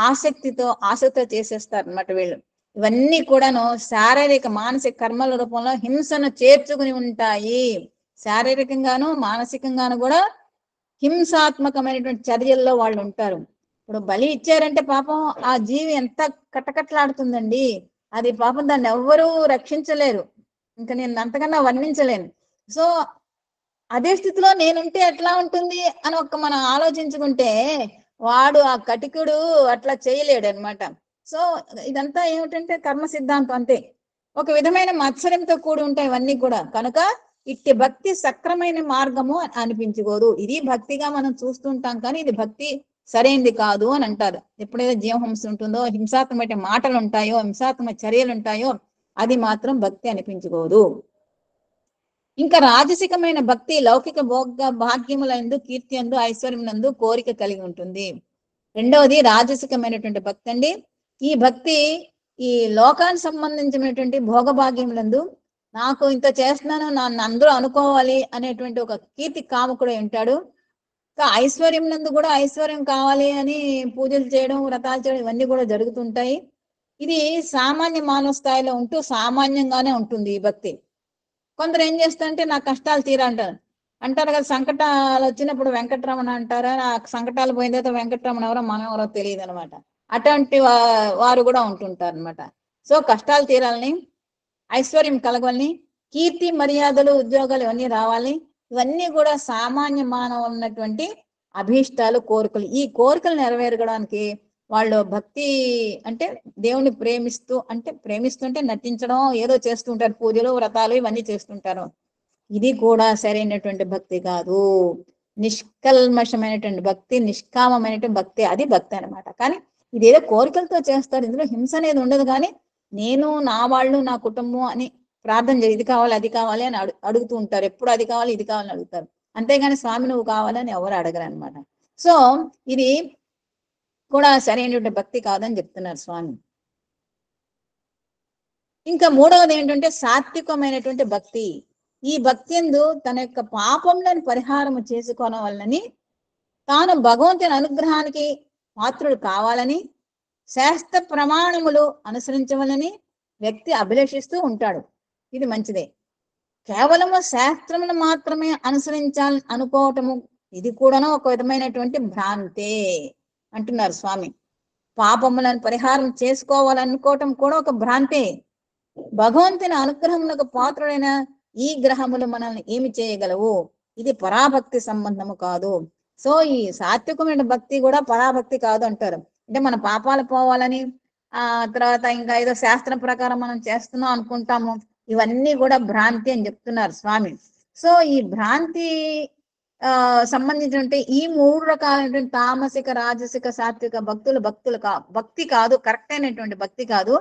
ఆసక్తితో చేసేస్తారు అనమాట వీళ్ళు. ఇవన్నీ కూడాను శారీరక మానసిక కర్మల రూపంలో హింసను చేర్చుకుని ఉంటాయి. శారీరకంగాను మానసికంగాను కూడా హింసాత్మకమైనటువంటి చర్యల్లో వాళ్ళు ఉంటారు. ఇప్పుడు బలి ఇచ్చారంటే పాపం ఆ జీవి ఎంత కట్టకట్లాడుతుందండి. అది పాపం దాన్ని ఎవ్వరూ రక్షించలేరు, ఇంకా నేను అంతకన్నా వర్ణించలేను. సో అదే స్థితిలో నేనుంటే ఎట్లా ఉంటుంది అని మనం ఆలోచించుకుంటే, వాడు ఆ కటికుడు అట్లా చేయలేడు అనమాట. సో ఇదంతా ఏమిటంటే కర్మ సిద్ధాంతం అంతే. ఒక విధమైన మత్సరంతో కూడి ఉంటాయి ఇవన్నీ కూడా. కనుక ఇట్టి భక్తి సక్రమైన మార్గము అనిపించుకోదు. ఇది భక్తిగా మనం చూస్తుంటాం, కానీ ఇది భక్తి సరైనది కాదు అని అంటారు. ఎప్పుడైతే జీవహింస ఉంటుందో, హింసాత్మక మాటలు ఉంటాయో, హింసాత్మక చర్యలు ఉంటాయో, అది మాత్రం భక్తి అనిపించుకోదు. ఇంకా రాజసికమైన భక్తి లౌకిక భోగ భాగ్యములందు, కీర్తి అందు, ఐశ్వర్యం నందు కోరిక కలిగి ఉంటుంది. రెండవది రాజసికమైనటువంటి భక్తి అండి. ఈ భక్తి ఈ లోకానికి సంబంధించినటువంటి భోగభాగ్యములందు, నాకు ఇంత చేస్తున్నాను, నన్ను అందరూ అనుకోవాలి అనేటువంటి ఒక కీర్తి కాముకుడే ఉంటాడు. ఇంకా ఐశ్వర్యం నందు కూడా ఐశ్వర్యం కావాలి అని పూజలు చేయడం, వ్రతాలు చేయడం, ఇవన్నీ కూడా జరుగుతుంటాయి. ఇది సామాన్య మానవ స్థాయిలో ఉంటూ సామాన్యంగానే ఉంటుంది ఈ భక్తి. కొందరు ఏం చేస్తారంటే నా కష్టాలు అంటారు కదా, సంకటాలు వచ్చినప్పుడు వెంకటరమణ అంటారా, నా సంకటాలు పోయిన తర్వాత వెంకటరమణ ఎవరో మనం ఎవరో తెలియదు అనమాట. అటువంటి వారు కూడా ఉంటుంటారు అనమాట. సో కష్టాలు తీరాలని, ఐశ్వర్యం కలగాలని, కీర్తి మర్యాదలు ఉద్యోగాలు ఇవన్నీ రావాలి, ఇవన్నీ కూడా సామాన్య మానవులు ఉన్నటువంటి అభీష్టాలు, కోరికలు. ఈ కోరికలు నెరవేరడానికి వాళ్ళు భక్తి అంటే దేవుని ప్రేమిస్తుంటే నటించడం ఏదో చేస్తుంటారు, పూజలు వ్రతాలు ఇవన్నీ చేస్తుంటారు. ఇది కూడా సరైనటువంటి భక్తి కాదు. నిష్కల్మషమైనటువంటి భక్తి, నిష్కామమైనటువంటి భక్తి, అది భక్తి అనమాట. కానీ ఇదేదో కోరికలతో చేస్తారు, ఇందులో హింస అనేది ఉండదు. కానీ నేను, నా వాళ్ళు, నా కుటుంబం అని ప్రార్థన చేయి, ఇది కావాలి అది కావాలి అని అడుగుతూ ఉంటారు. ఎప్పుడు అది కావాలి ఇది కావాలని అడుగుతారు. అంతేగాని స్వామి నువ్వు కావాలని ఎవరు అడగరు అనమాట. సో ఇది కూడా సరైనటువంటి భక్తి కాదని చెప్తున్నారు స్వామి. ఇంకా మూడవది ఏంటంటే సాత్వికమైనటువంటి భక్తి. ఈ భక్తి యందు తన యొక్క పాపంలను పరిహారం చేసుకోవడం వల్లని తాను భగవంతుని అనుగ్రహానికి పాత్రుడు కావాలని శాస్త్ర ప్రమాణములు అనుసరించవలని వ్యక్తి అభిలషిస్తూ ఉంటాడు. ఇది మంచిదే. కేవలము శాస్త్రమును మాత్రమే అనుసరించాలని అనుకోవటము ఇది కూడాను ఒక విధమైనటువంటి భ్రాంతే అంటున్నారు స్వామి. పాపములను పరిహారం చేసుకోవాలనుకోవటం కూడా ఒక భ్రాంతే. భగవంతుని అనుగ్రహములకు పాత్రుడైన ఈ గ్రహములు మనల్ని ఏమి చేయగలవు? ఇది పరాభక్తి సంబంధము కాదు. సో ఈ సాత్వికమైన భక్తి కూడా పరాభక్తి కాదు అంటారు. అంటే మన పాపాలు పోవాలని తర్వాత ఇంకా ఏదో శాస్త్రం ప్రకారం మనం చేస్తున్నాం అనుకుంటాము. ఇవన్నీ కూడా భ్రాంతి అని చెప్తున్నారు స్వామి. సో ఈ భ్రాంతి సంబంధించినటువంటి ఈ 3 రకాలైనటువంటి తామసిక, రాజసిక, సాత్విక భక్తి కాదు, కరెక్ట్ అయినటువంటి భక్తి కాదు.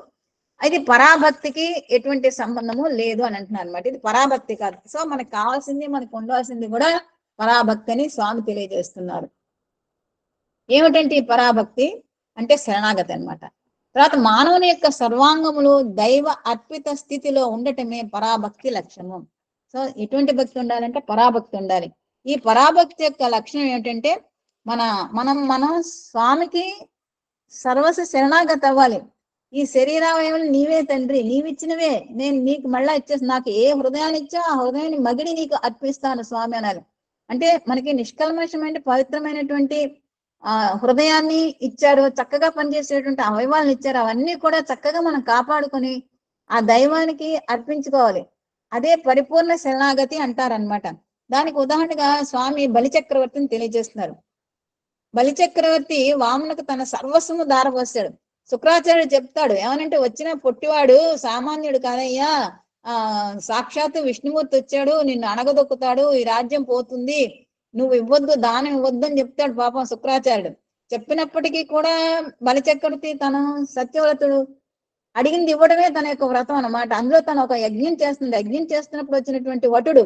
ఇది పరాభక్తికి ఎటువంటి సంబంధము లేదు అని అంటున్నారు అనమాట. ఇది పరాభక్తి కాదు. సో మనకు కావాల్సింది, మనకు ఉండవలసింది కూడా పరాభక్తి అని స్వామి తెలియజేస్తున్నారు. ఏమిటంటే ఈ పరాభక్తి అంటే శరణాగతి అనమాట. తర్వాత మానవుని యొక్క సర్వాంగములు దైవ అర్పిత స్థితిలో ఉండటమే పరాభక్తి లక్ష్యము. సో ఎటువంటి భక్తి ఉండాలంటే పరాభక్తి ఉండాలి. ఈ పరాభక్తి యొక్క లక్షణం ఏమిటంటే మనం స్వామికి సర్వస్వ శరణాగతి అవ్వాలి. ఈ శరీరావయవులు నీవే తండ్రి, నీవిచ్చినవే, నేను నీకు మళ్ళా ఇచ్చేసి, నాకు ఏ హృదయాన్ని ఇచ్చా ఆ హృదయాన్ని మగిడి నీకు అర్పిస్తాను స్వామి అనాలి. అంటే మనకి నిష్కల్మషమైన పవిత్రమైనటువంటి హృదయాన్ని ఇచ్చారు, చక్కగా పనిచేసేటువంటి అవయవాలను ఇచ్చారు. అవన్నీ కూడా చక్కగా మనం కాపాడుకొని ఆ దైవానికి అర్పించుకోవాలి. అదే పరిపూర్ణ శరణాగతి అంటారనమాట. దానికి ఉదాహరణగా స్వామి బలిచక్రవర్తిని తెలియజేస్తున్నారు. బలిచక్రవర్తి వామనకు తన సర్వస్వము దారపోస్తాడు. శుక్రాచార్యుడు చెప్తాడు ఏమనంటే, వచ్చిన పొట్టివాడు సామాన్యుడు కాదయ్యా, సాక్షాత్తు విష్ణుమూర్తి వచ్చాడు, నిన్ను అణగదొక్కుతాడు, ఈ రాజ్యం పోతుంది, నువ్వు ఇవ్వద్దు, దానం ఇవ్వద్దు అని చెప్తాడు పాపం శుక్రాచార్యుడు. చెప్పినప్పటికీ కూడా బలిచక్రవర్తి తన సత్యవ్రతుడు అడిగింది ఇవ్వడమే తన యొక్క వ్రతం అనమాట. అందులో తను ఒక యజ్ఞం చేస్తుంది. యజ్ఞం చేస్తున్నప్పుడు వచ్చినటువంటి వటుడు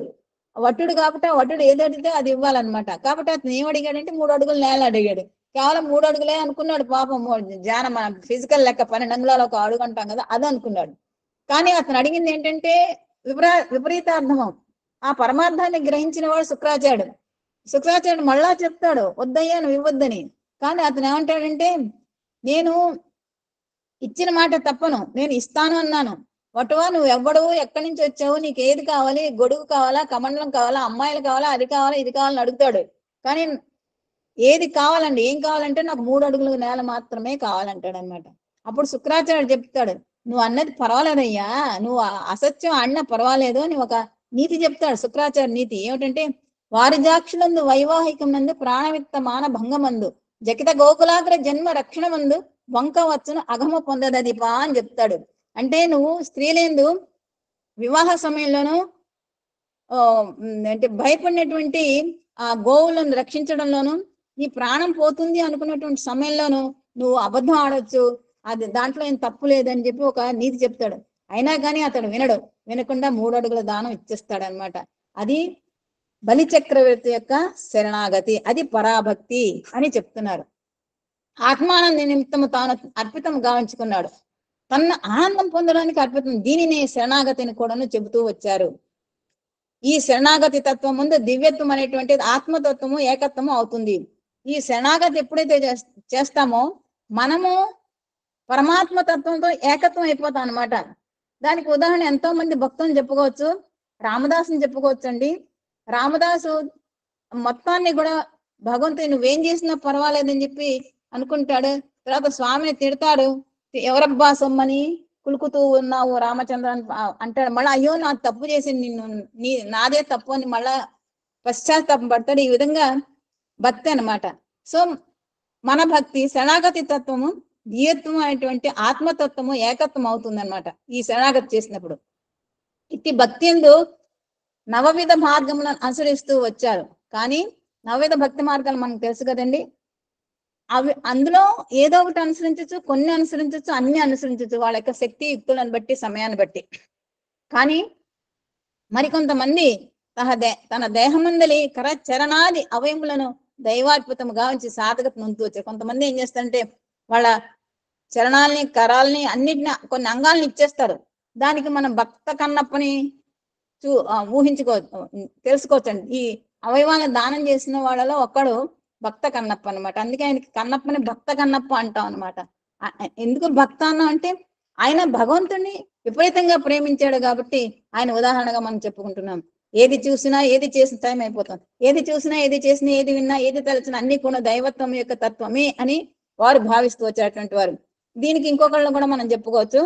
కాబట్టి ఆ వటుడు ఏది అడిగితే అది ఇవ్వాలన్నమాట. కాబట్టి అతను ఏం అడిగాడంటే 3 అడుగులు నేల అడిగాడు. కేవలం 3 అడుగులే అనుకున్నాడు పాపం. ధ్యానం మన ఫిజికల్ లెక్క 12 అంగుళాలు ఒక అడుగు అంటాం కదా, అది అనుకున్నాడు. కానీ అతను అడిగింది ఏంటంటే విపరీతార్థమం. ఆ పరమార్థాన్ని గ్రహించిన వాడు శుక్రాచార్యుడు మళ్ళా చెప్తాడు వద్దయ్యా నువ్వు ఇవ్వద్దని. కానీ అతను ఏమంటాడంటే, నేను ఇచ్చిన మాట తప్పను, నేను ఇస్తాను అన్నాను. వటువా నువ్వు ఎవ్వడవు, ఎక్కడి నుంచి వచ్చావు, నీకు ఏది కావాలి, గొడుగు కావాలా, కమండలం కావాలా, అమ్మాయిలు కావాలా, అది కావాలా ఇది కావాలని అడుగుతాడు. కానీ ఏది కావాలండి, ఏం కావాలంటే నాకు 3 అడుగుల నేల మాత్రమే కావాలంటాడు అనమాట. అప్పుడు శుక్రాచార్యుడు చెప్తాడు, నువ్వు అన్నది పర్వాలేదయ్యా, నువ్వు అసత్యం ఆడినా పర్వాలేదు అని ఒక నీతి చెప్తాడు. శుక్రాచార్య నీతి ఏమిటంటే, వారిజాక్షులందు వైవాహికమందు ప్రాణవిత్త మాన భంగమందు జకిత గోకులాగ్ర జన్మ రక్షణమందు వంక వచ్చును అగమ పొందదదిపా అని చెప్తాడు. అంటే నువ్వు స్త్రీలందు వివాహ సమయంలోనూ అంటే భయపడినటువంటి ఆ గోవులను రక్షించడంలోను, నీ ప్రాణం పోతుంది అనుకున్నటువంటి సమయంలోనూ నువ్వు అబద్ధం ఆడొచ్చు, అది దాంట్లో ఏం తప్పు లేదని చెప్పి ఒక నీతి చెప్తాడు. అయినా కానీ అతడు వినకుండా 3 అడుగుల దానం ఇచ్చేస్తాడు అనమాట. అది బలిచక్రవర్తి యొక్క శరణాగతి, అది పరాభక్తి అని చెప్తున్నారు. ఆత్మానంద నిమిత్తము తాను అర్పితం గావించుకున్నాడు, తన ఆనందం పొందడానికి అర్పితం. దీనిని శరణాగతిని కూడాను చెబుతూ వచ్చారు. ఈ శరణాగతి తత్వం ముందు దివ్యత్వం అనేటువంటిది ఆత్మతత్వము ఏకత్వము అవుతుంది. ఈ శరణాగతి ఎప్పుడైతే చేస్తామో మనము పరమాత్మ తత్వంతో ఏకత్వం అయిపోతాం అనమాట. దానికి ఉదాహరణ ఎంతో మంది భక్తులను చెప్పుకోవచ్చు. రామదాసుని చెప్పుకోవచ్చు అండి. రామదాసు మొత్తాన్ని కూడా భగవంతుని నువ్వేం చేసినా పర్వాలేదని చెప్పి అనుకుంటాడు. తర్వాత స్వామిని తిడతాడు, ఎవరబ్బా సొమ్మని కులుకుతూ ఉన్నావు రామచంద్ర అంటాడు. మళ్ళీ అయ్యో నా తప్పు చేసి నాదే తప్పు అని మళ్ళా పశ్చాత్తాపం పడతాడు. ఈ విధంగా భక్తి అనమాట. సో మన భక్తి శరణాగతి తత్వము దివ్యత్వం అనేటువంటి ఆత్మతత్వము ఏకత్వం అవుతుంది అనమాట ఈ శరణాగతి చేసినప్పుడు. ఇట్టి భక్తి యందు 9 విధ మార్గములను అనుసరిస్తూ వచ్చారు. కానీ 9 విధ భక్తి మార్గాలు మనకు తెలుసు కదండి. అవి అందులో ఏదో ఒకటి అనుసరించవచ్చు, కొన్ని అనుసరించవచ్చు, అన్ని అనుసరించవచ్చు వాళ్ళ యొక్క శక్తి యుక్తులను బట్టి, సమయాన్ని బట్టి. కానీ మరికొంతమంది తన దేహమందలి కరచరణాది అవయములను దైవార్పితము గావించి సాధకత నొందుతూ వచ్చారు. కొంతమంది ఏం చేస్తారంటే వాళ్ళ చరణాలని, కరాలని, అన్నిటిని కొన్ని అంగాలను ఇచ్చేస్తారు. దానికి మనం భక్త కన్నప్పని తెలుసుకోవచ్చండి. ఈ అవయవాలను దానం చేసిన వాళ్ళలో ఒక్కడు భక్త కన్నప్ప అనమాట. అందుకే ఆయనకి కన్నప్పని భక్త కన్నప్ప అంటాం అనమాట. ఎందుకు భక్త అన్నం అంటే ఆయన భగవంతుడిని విపరీతంగా ప్రేమించాడు కాబట్టి ఆయన ఉదాహరణగా మనం చెప్పుకుంటున్నాం. ఏది చూసినా, ఏది చేసిన టైం అయిపోతాం, ఏది చూసినా, ఏది చేసినా, ఏది విన్నా, ఏది తలచినా అన్ని కూడా దైవత్వం యొక్క తత్వమే అని వారు భావిస్తూ వచ్చేటువంటి వారు. దీనికి ఇంకొకళ్ళు కూడా మనం చెప్పుకోవచ్చు.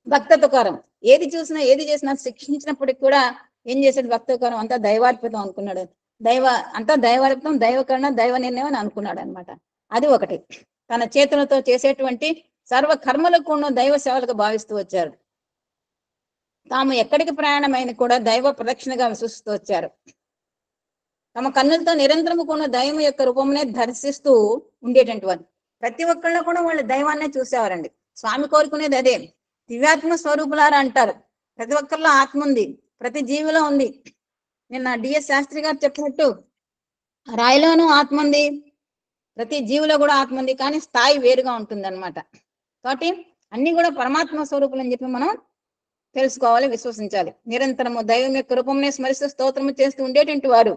భక్త తుకారం ఏది చూసినా, ఏది చేసినా శిక్షించినప్పటికి కూడా ఏం చేశాడు భక్త తుకారం? అంతా దైవార్పితం అనుకున్నాడు. అంతా దైవార్పితం, దైవకరణ, దైవ నిర్ణయం అని అనుకున్నాడు అనమాట. అది ఒకటి. తన చేతులతో చేసేటువంటి సర్వ కర్మలకు కూడా దైవ సేవలకు భావిస్తూ వచ్చారు. తాము ఎక్కడికి ప్రయాణమైన కూడా దైవ ప్రదక్షిణగా విశ్వసిస్తూ వచ్చారు. తమ కన్నులతో నిరంతరము కూడా దైవం యొక్క రూపంనే దర్శిస్తూ ఉండేటువంటి వారు. ప్రతి ఒక్కళ్ళు కూడా వాళ్ళు దైవాన్నే చూసేవారండి. స్వామి కోరుకునేది అదే. దివ్యాత్మ స్వరూపులారా అంటారు. ప్రతి ఒక్కరిలో ఆత్మ ఉంది, ప్రతి జీవిలో ఉంది. నిన్న డిఎస్ శాస్త్రి గారు చెప్పినట్టు రాయిలోనూ ఆత్మ ఉంది, ప్రతి జీవిలో కూడా ఆత్మ ఉంది, కానీ స్థాయి వేరుగా ఉంటుంది అనమాట. కాబట్టి అన్ని కూడా పరమాత్మ స్వరూపులు అని చెప్పి మనం తెలుసుకోవాలి, విశ్వసించాలి. నిరంతరము దైవం యొక్క రూపంనే స్మరిస్తూ స్తోత్రము చేస్తూ ఉండేటువంటి వారు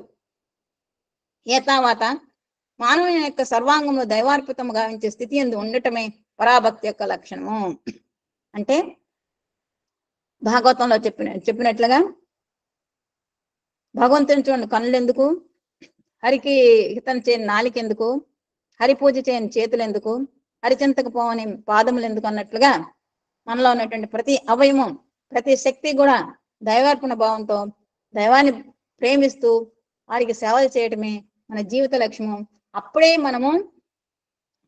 ఏతావాత మానవుని యొక్క సర్వాంగము దైవార్పితము గావించే స్థితి ఎందు ఉండటమే పరాభక్తి యొక్క లక్షణము. అంటే భాగవతంలో చెప్పినట్లుగా భగవంతుని చూడండి కన్నులు ఎందుకు, హరికి హితం చేయని నాలికెందుకు, హరి పూజ చేయని చేతులు ఎందుకు, హరిచింతకు పోవని పాదములు ఎందుకు అన్నట్లుగా మనలో ఉన్నటువంటి ప్రతి అవయవం, ప్రతి శక్తి కూడా దైవార్పణ భావంతో దైవాన్ని ప్రేమిస్తూ వారికి సేవలు చేయటమే మన జీవిత లక్ష్యము. అప్పుడే మనము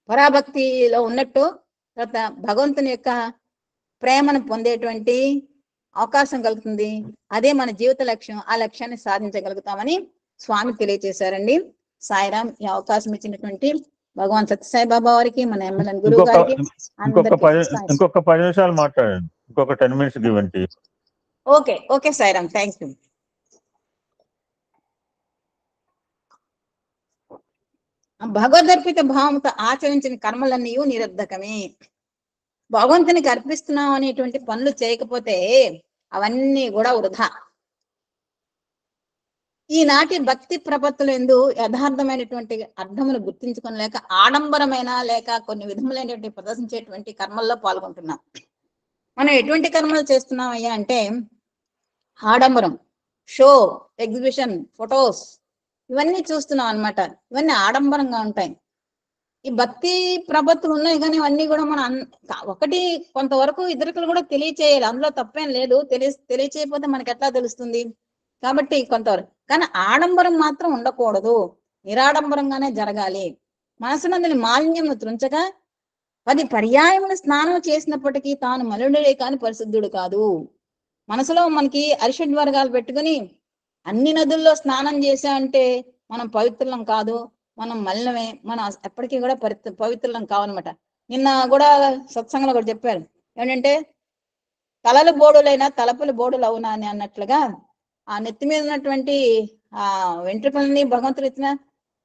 పరాభక్తిలో ఉన్నట్టు, తర్వాత భగవంతుని యొక్క ప్రేమను పొందేటువంటి అవకాశం కలుగుతుంది. అదే మన జీవిత లక్ష్యం. ఆ లక్ష్యాన్ని సాధించగలుగుతామని స్వామి తెలియజేశారండి. సాయిరాం. ఈ అవకాశం ఇచ్చినటువంటి భగవాన్ సత్యసాయి బాబా వారికి, మన ఎమ్మెల్యే గురువు గారికి ఇంకొక 10 నిమిషాలు మాట్లాడండి. ఇంకొక 10 minutes ఇవ్వండి. ఓకే సాయిరాం. థ్యాంక్స్. భగవదర్పిత భావంతో ఆచరించిన కర్మలన్నీ నిరర్ధకమే. భగవంతునికి అర్పిస్తున్నాం అనేటువంటి పనులు చేయకపోతే అవన్నీ కూడా వృధా. ఈనాటి భక్తి ప్రపత్తులు ఎందు యథార్థమైనటువంటి అర్థములు గుర్తించుకోలేక ఆడంబరమైన లేక కొన్ని విధములైనటువంటి ప్రదర్శించేటువంటి కర్మల్లో పాల్గొంటున్నాం. మనం ఎటువంటి కర్మలు చేస్తున్నాం అయ్యా అంటే ఆడంబరం, షో, ఎగ్జిబిషన్, ఫొటోస్, ఇవన్నీ చూస్తున్నాం అనమాట. ఇవన్నీ ఆడంబరంగా ఉంటాయి. ఈ భక్తి ప్రపత్తులు ఉన్నాయి కానీ ఇవన్నీ కూడా మనం ఒకటి కొంతవరకు ఇతరులు కూడా తెలియచేయాలి. అందులో తప్పేం లేదు. తెలియచేయకపోతే మనకి ఎట్లా తెలుస్తుంది? కాబట్టి కొంతవరకు, కానీ ఆడంబరం మాత్రం ఉండకూడదు. నిరాడంబరంగానే జరగాలి. మనసునందుని మాలిన్యం త్రుంచగా 10 పర్యాయములు స్నానం చేసినప్పటికీ తాను మలినుడే కాని పరిశుద్ధుడు కాదు. మనసులో మనకి అరిషడ్ వర్గాలు పెట్టుకుని అన్ని నదుల్లో స్నానం చేసా అంటే మనం పవిత్రులం కాదు, మనం మలినమే, మనం ఎప్పటికీ కూడా పవిత్రులం కావనమాట. నిన్న కూడా సత్సంగంలో కూడా చెప్పారు ఏంటంటే తలలు బోడులైనా తలపులు బోడులు అవునా అని అన్నట్లుగా ఆ నెత్తి మీద ఉన్నటువంటి ఆ వెంట్రుకల్ని భగవంతుడు ఇచ్చిన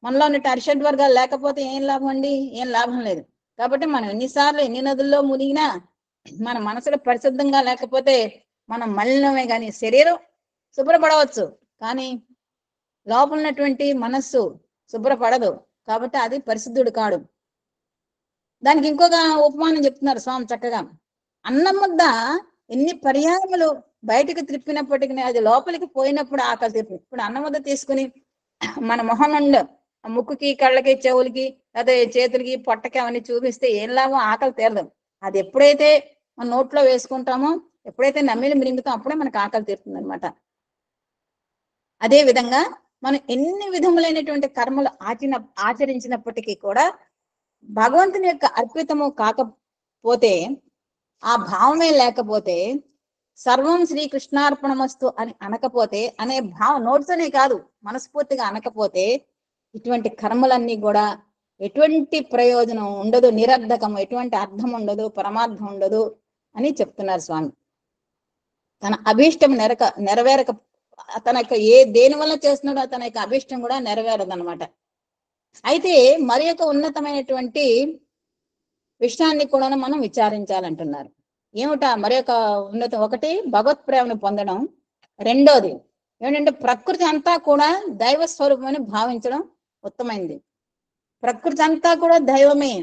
మనలో ఉన్నట్టు అరిషడ్ వర్గాలు లేకపోతే ఏం లాభం అండి? ఏం లాభం లేదు. కాబట్టి మనం ఎన్నిసార్లు ఎన్ని నదుల్లో మునిగినా మన మనసులో పరిశుద్ధంగా లేకపోతే మనం మలినమే. కానీ శరీరం శుభ్రపడవచ్చు, కానీ లోపల ఉన్నటువంటి మనస్సు శుభ్రపడదు. కాబట్టి అది పరిశుద్ధుడు కాడు. దానికి ఇంకొక ఉపమానం చెప్తున్నారు స్వామి చక్కగా. అన్నం ముద్ద ఎన్ని పర్యాయములు బయటకు త్రిప్పినప్పటికీ అది లోపలికి పోయినప్పుడు ఆకలి తిప్పి. ఇప్పుడు అన్నం ముద్ద తీసుకుని మన మొహం నుండి ముక్కుకి, కళ్ళకి, చెవులకి, అదే చేతులకి, పొట్టకి అవన్నీ చూపిస్తే ఏం లాభం? ఆకలి తీరదు. అది ఎప్పుడైతే మన నోట్లో వేసుకుంటామో, ఎప్పుడైతే నమ్మిలి మిరింగుతాం, అప్పుడే మనకు ఆకలి తీరుతుంది అనమాట. అదే విధంగా మనం ఎన్ని విధములైనటువంటి కర్మలు ఆచరించినప్పటికీ కూడా భగవంతుని యొక్క అర్పితము కాకపోతే, ఆ భావమే లేకపోతే, సర్వం శ్రీకృష్ణార్పణమస్తు అని అనకపోతే, అనే భావం నోట్తోనే కాదు మనస్ఫూర్తిగా అనకపోతే ఇటువంటి కర్మలన్నీ కూడా ఎటువంటి ప్రయోజనం ఉండదు, నిరర్ధకం, ఎటువంటి అర్థం ఉండదు, పరమార్థం ఉండదు అని చెప్తున్నారు స్వామి. తన అభీష్టం నెరవేరక తన యొక్క దేని వల్ల చేస్తున్నాడో తన యొక్క అభీష్టం కూడా నెరవేరదనమాట. అయితే మరి యొక్క ఉన్నతమైనటువంటి విషయాన్ని కూడా మనం విచారించాలంటున్నారు. ఏమిటా మరి యొక్క ఉన్నతం? ఒకటి భగవత్ ప్రేమను పొందడం, రెండోది ఏమిటంటే ప్రకృతి అంతా కూడా దైవ స్వరూపమని భావించడం ఉత్తమైంది. ప్రకృతి అంతా కూడా దైవమే,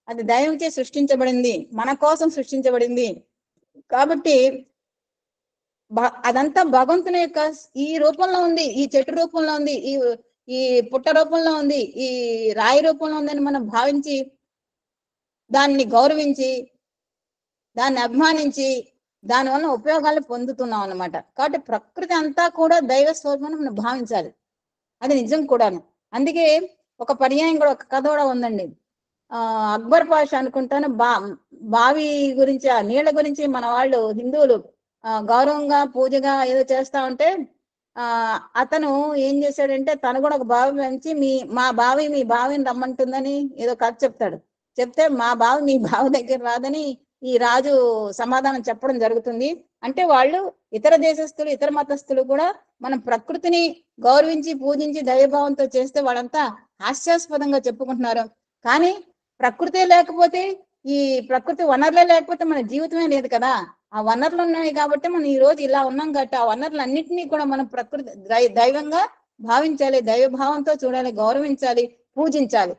అది దైవంచే సృష్టించబడింది, మన కోసం సృష్టించబడింది. కాబట్టి అదంతా భగవంతుని యొక్క ఈ రూపంలో ఉంది, ఈ చెట్టు రూపంలో ఉంది, ఈ పుట్ట రూపంలో ఉంది, ఈ రాయి రూపంలో ఉందని మనం భావించి దాన్ని గౌరవించి దాన్ని అభిమానించి దానివల్ల ఉపయోగాలు పొందుతున్నాం అన్నమాట. కాబట్టి ప్రకృతి అంతా కూడా దైవ స్వరూపం మనం భావించాలి, అది నిజం కూడాను. అందుకే ఒక పర్యాయం కూడా, ఒక కథ కూడా ఉందండి. అక్బర్ పాషా అనుకుంటాను, బావి గురించి, ఆ నీళ్ల గురించి మన వాళ్ళు హిందువులు గౌరవంగా పూజగా ఏదో చేస్తా ఉంటే అతను ఏం చేశాడంటే తను కూడా ఒక బావి పెంచి మా బావి మీ బావిని రమ్మంటుందని ఏదో కథ చెప్తాడు. చెప్తే మా బావి మీ బావి దగ్గర రాదని ఈ రాజు సమాధానం చెప్పడం జరుగుతుంది. అంటే వాళ్ళు ఇతర దేశస్తులు, ఇతర మతస్థులు కూడా మనం ప్రకృతిని గౌరవించి పూజించి దైవభావంతో చేస్తే వాళ్ళంతా హాస్యాస్పదంగా చెప్పుకుంటున్నారు. కానీ ప్రకృతి లేకపోతే, ఈ ప్రకృతి వనరులే లేకపోతే మన జీవితమే లేదు కదా. ఆ వనరులు ఉన్నాయి కాబట్టి మనం ఈ రోజు ఇలా ఉన్నాం కాబట్టి ఆ వనరులన్నింటినీ కూడా మనం ప్రకృతి దైవంగా భావించాలి, దైవభావంతో చూడాలి, గౌరవించాలి, పూజించాలి,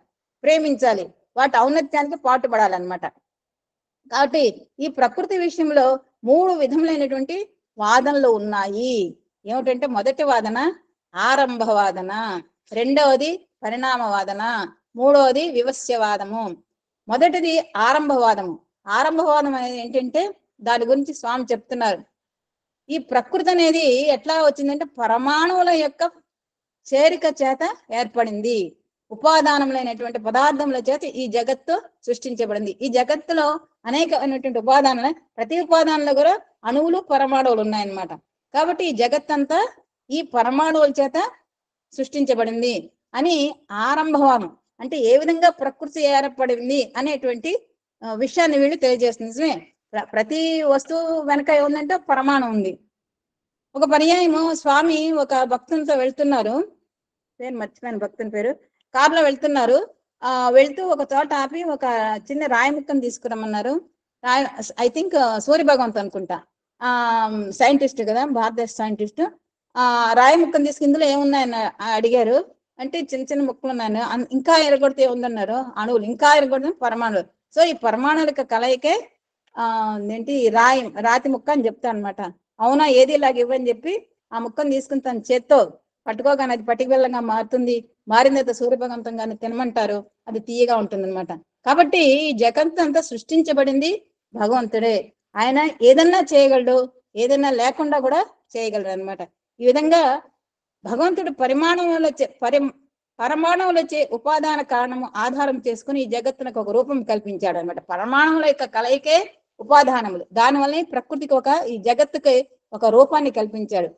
ప్రేమించాలి, వాటి ఔన్నత్యానికి పాటుపడాలన్నమాట. కాబట్టి ఈ ప్రకృతి విషయంలో 3 విధములైనటువంటి వాదనలు ఉన్నాయి. ఏమిటంటే మొదటి వాదన ఆరంభ వాదన, రెండవది పరిణామ వాదన, మూడవది వివస్యవాదము. మొదటిది ఆరంభవాదము. ఆరంభవాదం అనేది ఏంటంటే దాని గురించి స్వామి చెప్తున్నారు. ఈ ప్రకృతి అనేది ఎట్లా వచ్చిందంటే పరమాణువుల యొక్క చేరిక చేత ఏర్పడింది. ఉపాదానములైనటువంటి పదార్థముల చేత ఈ జగత్తు సృష్టించబడింది. ఈ జగత్తులో అనేకమైనటువంటి ఉపాదానాలు, ప్రతి ఉపాదానంలో కూడా అణువులు పరమాణువులు ఉన్నాయన్నమాట. కాబట్టి ఈ జగత్తంతా ఈ పరమాణువుల చేత సృష్టించబడింది అని ఆరంభవాదం. అంటే ఏ విధంగా ప్రకృతి ఏర్పడింది అనేటువంటి విషయాన్ని వీళ్ళు తెలియజేస్తుంది. నిజమే, ప్రతి వస్తువు వెనక ఏముందంటే పరమాణు ఉంది. ఒక పర్యాయము స్వామి ఒక భక్తునితో వెళ్తున్నారు, పేరు మర్చిపోయాను భక్తుని పేరు, కారులో వెళ్తున్నారు. వెళ్తూ ఒక చోట ఆపి ఒక చిన్న రాయి ముక్కను తీసుకురమ్మన్నారు. ఐ థింక్ సూర్య భగవంత్ అనుకుంటా, సైంటిస్ట్ కదా, భారతదేశ సైంటిస్ట్. రాయి ముక్కను తీసుకు ఇందులో ఏమున్నాయని అడిగారు. అంటే చిన్న చిన్న ముక్కలు ఉన్నాయని, ఇంకా ఎరగొడితే ఏముందన్నారు, అణువులు, ఇంకా ఎరగొడితే పరమాణువులు. సో ఈ పరమాణువుల కలయికే ఏంటి రాతి ముక్క అని చెప్తా అనమాట. అవునా, ఏది ఇలాగ ఇవ్వని చెప్పి ఆ ముక్కను తీసుకుని తన చేత్తో పట్టుకోగానే అది పటిక బెల్లంగా మారుతుంది. మారిన సూర్యభగవంతంగానే తినమంటారు, అది తీయగా ఉంటుంది అనమాట. కాబట్టి ఈ జగత్తు అంతా సృష్టించబడింది భగవంతుడే. ఆయన ఏదన్నా చేయగలడు, ఏదన్నా లేకుండా కూడా చేయగలడు అనమాట. ఈ విధంగా భగవంతుడు పరమాణువులచే ఉపాదాన కారణము ఆధారం చేసుకుని ఈ జగత్తునకు ఒక రూపం కల్పించాడు అనమాట. పరమాణువుల యొక్క కలయికే ఉపాదానములు, దానివల్లనే ప్రకృతికి ఈ జగత్తుకి ఒక రూపాన్ని కల్పించాడు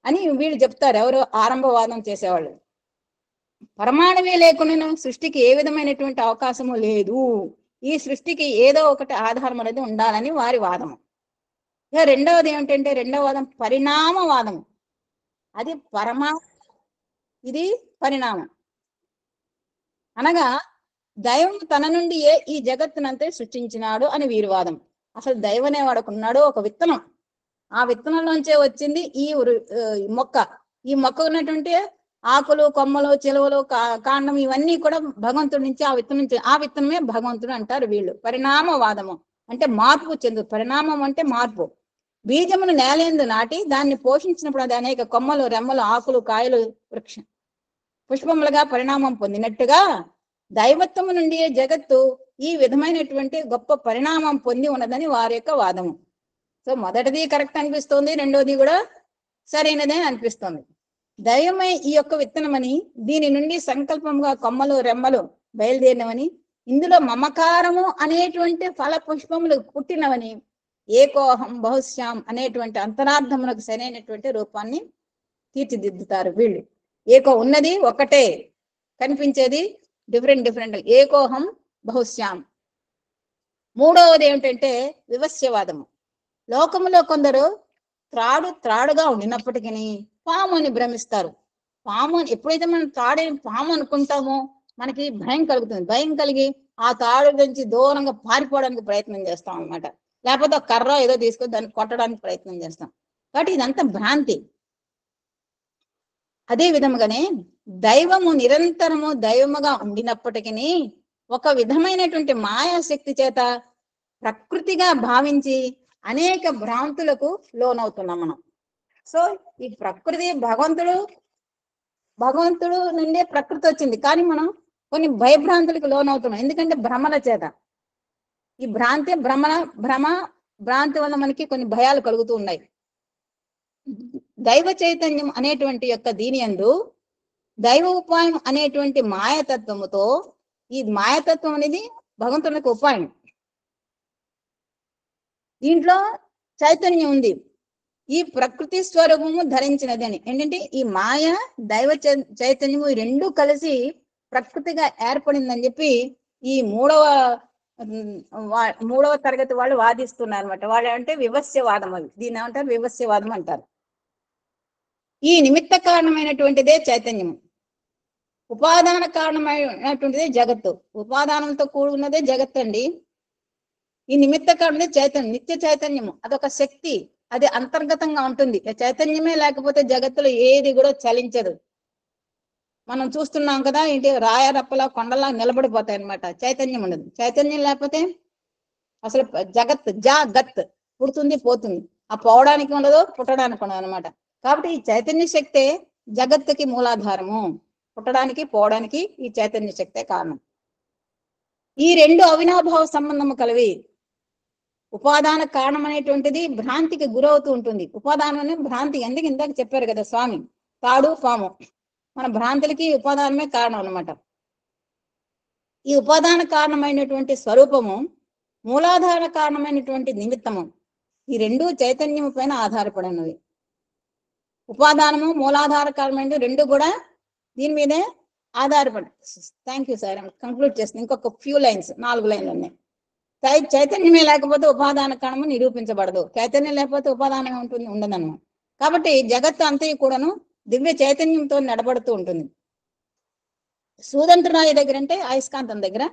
అని వీళ్ళు చెప్తారు, ఎవరో ఆరంభవాదం చేసేవాళ్ళు. పరమాణువే లేకుండా సృష్టికి ఏ విధమైనటువంటి అవకాశము లేదు. ఈ సృష్టికి ఏదో ఒకటి ఆధారం అనేది ఉండాలని వారి వాదము. ఇక రెండవది ఏమిటంటే, రెండవ వాదం పరిణామవాదము. అది ఇది పరిణామం. అనగా దైవం తన నుండి ఈ జగత్తునంతా సృష్టించినాడు అని వీరి వాదం. అసలు దైవం అనేవాడుకున్నాడు ఒక విత్తనం, ఆ విత్తనంలోంచే వచ్చింది ఈ మొక్క. ఈ మొక్క ఉన్నటువంటి ఆకులు, కొమ్మలు, చిలువలు, కాండం ఇవన్నీ కూడా భగవంతుడి నుంచి, ఆ విత్తనం నుంచి, ఆ విత్తనమే భగవంతుడు అంటారు వీళ్ళు. పరిణామవాదము అంటే మార్పు చెందు, పరిణామం అంటే మార్పు. బీజమును నేలందు నాటి దాన్ని పోషించినప్పుడు అది అనేక కొమ్మలు, రెమ్మలు, ఆకులు, కాయలు, పుష్పములుగా పరిణామం పొందినట్టుగా దైవత్వము నుండి జగత్తు ఈ విధమైనటువంటి గొప్ప పరిణామం పొంది ఉన్నదని వారి యొక్క వాదము. సో మొదటిది కరెక్ట్ అనిపిస్తుంది, రెండోది కూడా సరైనదే అనిపిస్తుంది. దైవమే ఈ యొక్క విత్తనమని, దీని నుండి సంకల్పంగా కొమ్మలు, రెమ్మలు బయలుదేరినవని, ఇందులో మమకారము అనేటువంటి ఫల పుష్పములు పుట్టినవని, ఏకోహం బహుశ్యాం అనేటువంటి అంతరార్థములకు సరైనటువంటి రూపాన్ని తీర్చిదిద్దుతారు వీళ్ళు. ఏకో ఉన్నది ఒకటే, కనిపించేది డిఫరెంట్, ఏకోహం బహుశ్యాం. మూడవది ఏమిటంటే వివస్యవాదము. లోకములో కొందరు త్రాడుగా ఉండినప్పటికీ పాము అని భ్రమిస్తారు. పాము అని ఎప్పుడైతే మనం పాము అనుకుంటామో మనకి భయం కలుగుతుంది. భయం కలిగి ఆ తాడు నుంచి దూరంగా పారిపోవడానికి ప్రయత్నం చేస్తాం అన్నమాట. లేకపోతే ఒక కర్ర ఏదో తీసుకొని దాన్ని కొట్టడానికి ప్రయత్నం చేస్తాం. కాబట్టి ఇదంతా భ్రాంతి. అదే విధముగానే దైవము నిరంతరము దైవముగా ఉండినప్పటికీ ఒక విధమైనటువంటి మాయాశక్తి చేత ప్రకృతిగా భావించి అనేక భ్రాంతులకు లోనవుతున్నాం మనం. సో ఈ ప్రకృతి భగవంతుడు నుండే ప్రకృతి వచ్చింది, కానీ మనం కొన్ని భయభ్రాంతులకు లోనవుతున్నాం. ఎందుకంటే భ్రమల చేత ఈ భ్రాంతి వల్ల మనకి కొన్ని భయాలు కలుగుతూ ఉన్నాయి. దైవ చైతన్యం అనేటువంటి యొక్క దీని యందు దైవ ఉపాయం అనేటువంటి మాయతత్వముతో, ఈ మాయతత్వం అనేది భగవంతునికి ఉపాయం. దీంట్లో చైతన్యం ఉంది, ఈ ప్రకృతి స్వరూపము ధరించినది అని. ఏంటంటే ఈ మాయ దైవ చైతన్యము ఈ రెండు కలిసి ప్రకృతిగా ఏర్పడిందని చెప్పి ఈ మూడవ తరగతి వాళ్ళు వాదిస్తున్నారు అనమాట. వాళ్ళు అంటే వివస్యవాదం. అది దీన్ని ఏమంటారు? వివస్యవాదం అంటారు. ఈ నిమిత్త కారణమైనటువంటిదే చైతన్యము, ఉపాదాన కారణమైనటువంటిదే జగత్తు. ఉపాదానంతో కూడుకున్నదే జగత్తు అండి. ఈ నిమిత్త కారణమే చైతన్యం, నిత్య చైతన్యము. అదొక శక్తి, అది అంతర్గతంగా ఉంటుంది. చైతన్యమే లేకపోతే జగత్తులో ఏది కూడా చలించదు. మనం చూస్తున్నాం కదా, ఏంటి రాయరప్పలా కొండలా నిలబడిపోతాయి అనమాట. చైతన్యం ఉండదు. చైతన్యం లేకపోతే అసలు జగత్ పుడుతుంది పోతుంది. ఆ పోవడానికి ఉండదు, పుట్టడానికి ఉండదు అనమాట. కాబట్టి ఈ చైతన్య శక్తే జగత్తుకి మూలాధారము. పుట్టడానికి పోవడానికి ఈ చైతన్య శక్తే కారణం. ఈ రెండు అవినాభావ సంబంధము కలివి. ఉపాదాన కారణం అనేటువంటిది భ్రాంతికి గురవుతూ ఉంటుంది. ఉపాదానం అనే భ్రాంతి. ఎందుకు ఇందాక చెప్పారు కదా స్వామి, తాడు పాము మన భ్రాంతులకి ఉపాదానమే కారణం అన్నమాట. ఈ ఉపాదాన కారణమైనటువంటి స్వరూపము, మూలాధార కారణమైనటువంటి నిమిత్తము, ఈ రెండు చైతన్యము పైన ఆధారపడినవి. ఉపాదానము మూలాధార కారణమైన రెండు కూడా దీని మీదే ఆధారపడి. థ్యాంక్ యూ సార్, కంక్లూడ్ చేస్తుంది. ఇంకొక ఫ్యూ లైన్స్, 4 లైన్లు ఉన్నాయి. చైతన్యమే లేకపోతే ఉపాదాన కారణము నిరూపించబడదు. చైతన్యం లేకపోతే ఉపాదానం ఉండదన్నమాట. కాబట్టి జగత్తు అంతయు కూడాను దివ్య చైతన్యంతో నడబడుతూ ఉంటుంది. సూదంటురాయి దగ్గర అంటే అయస్కాంతం దగ్గర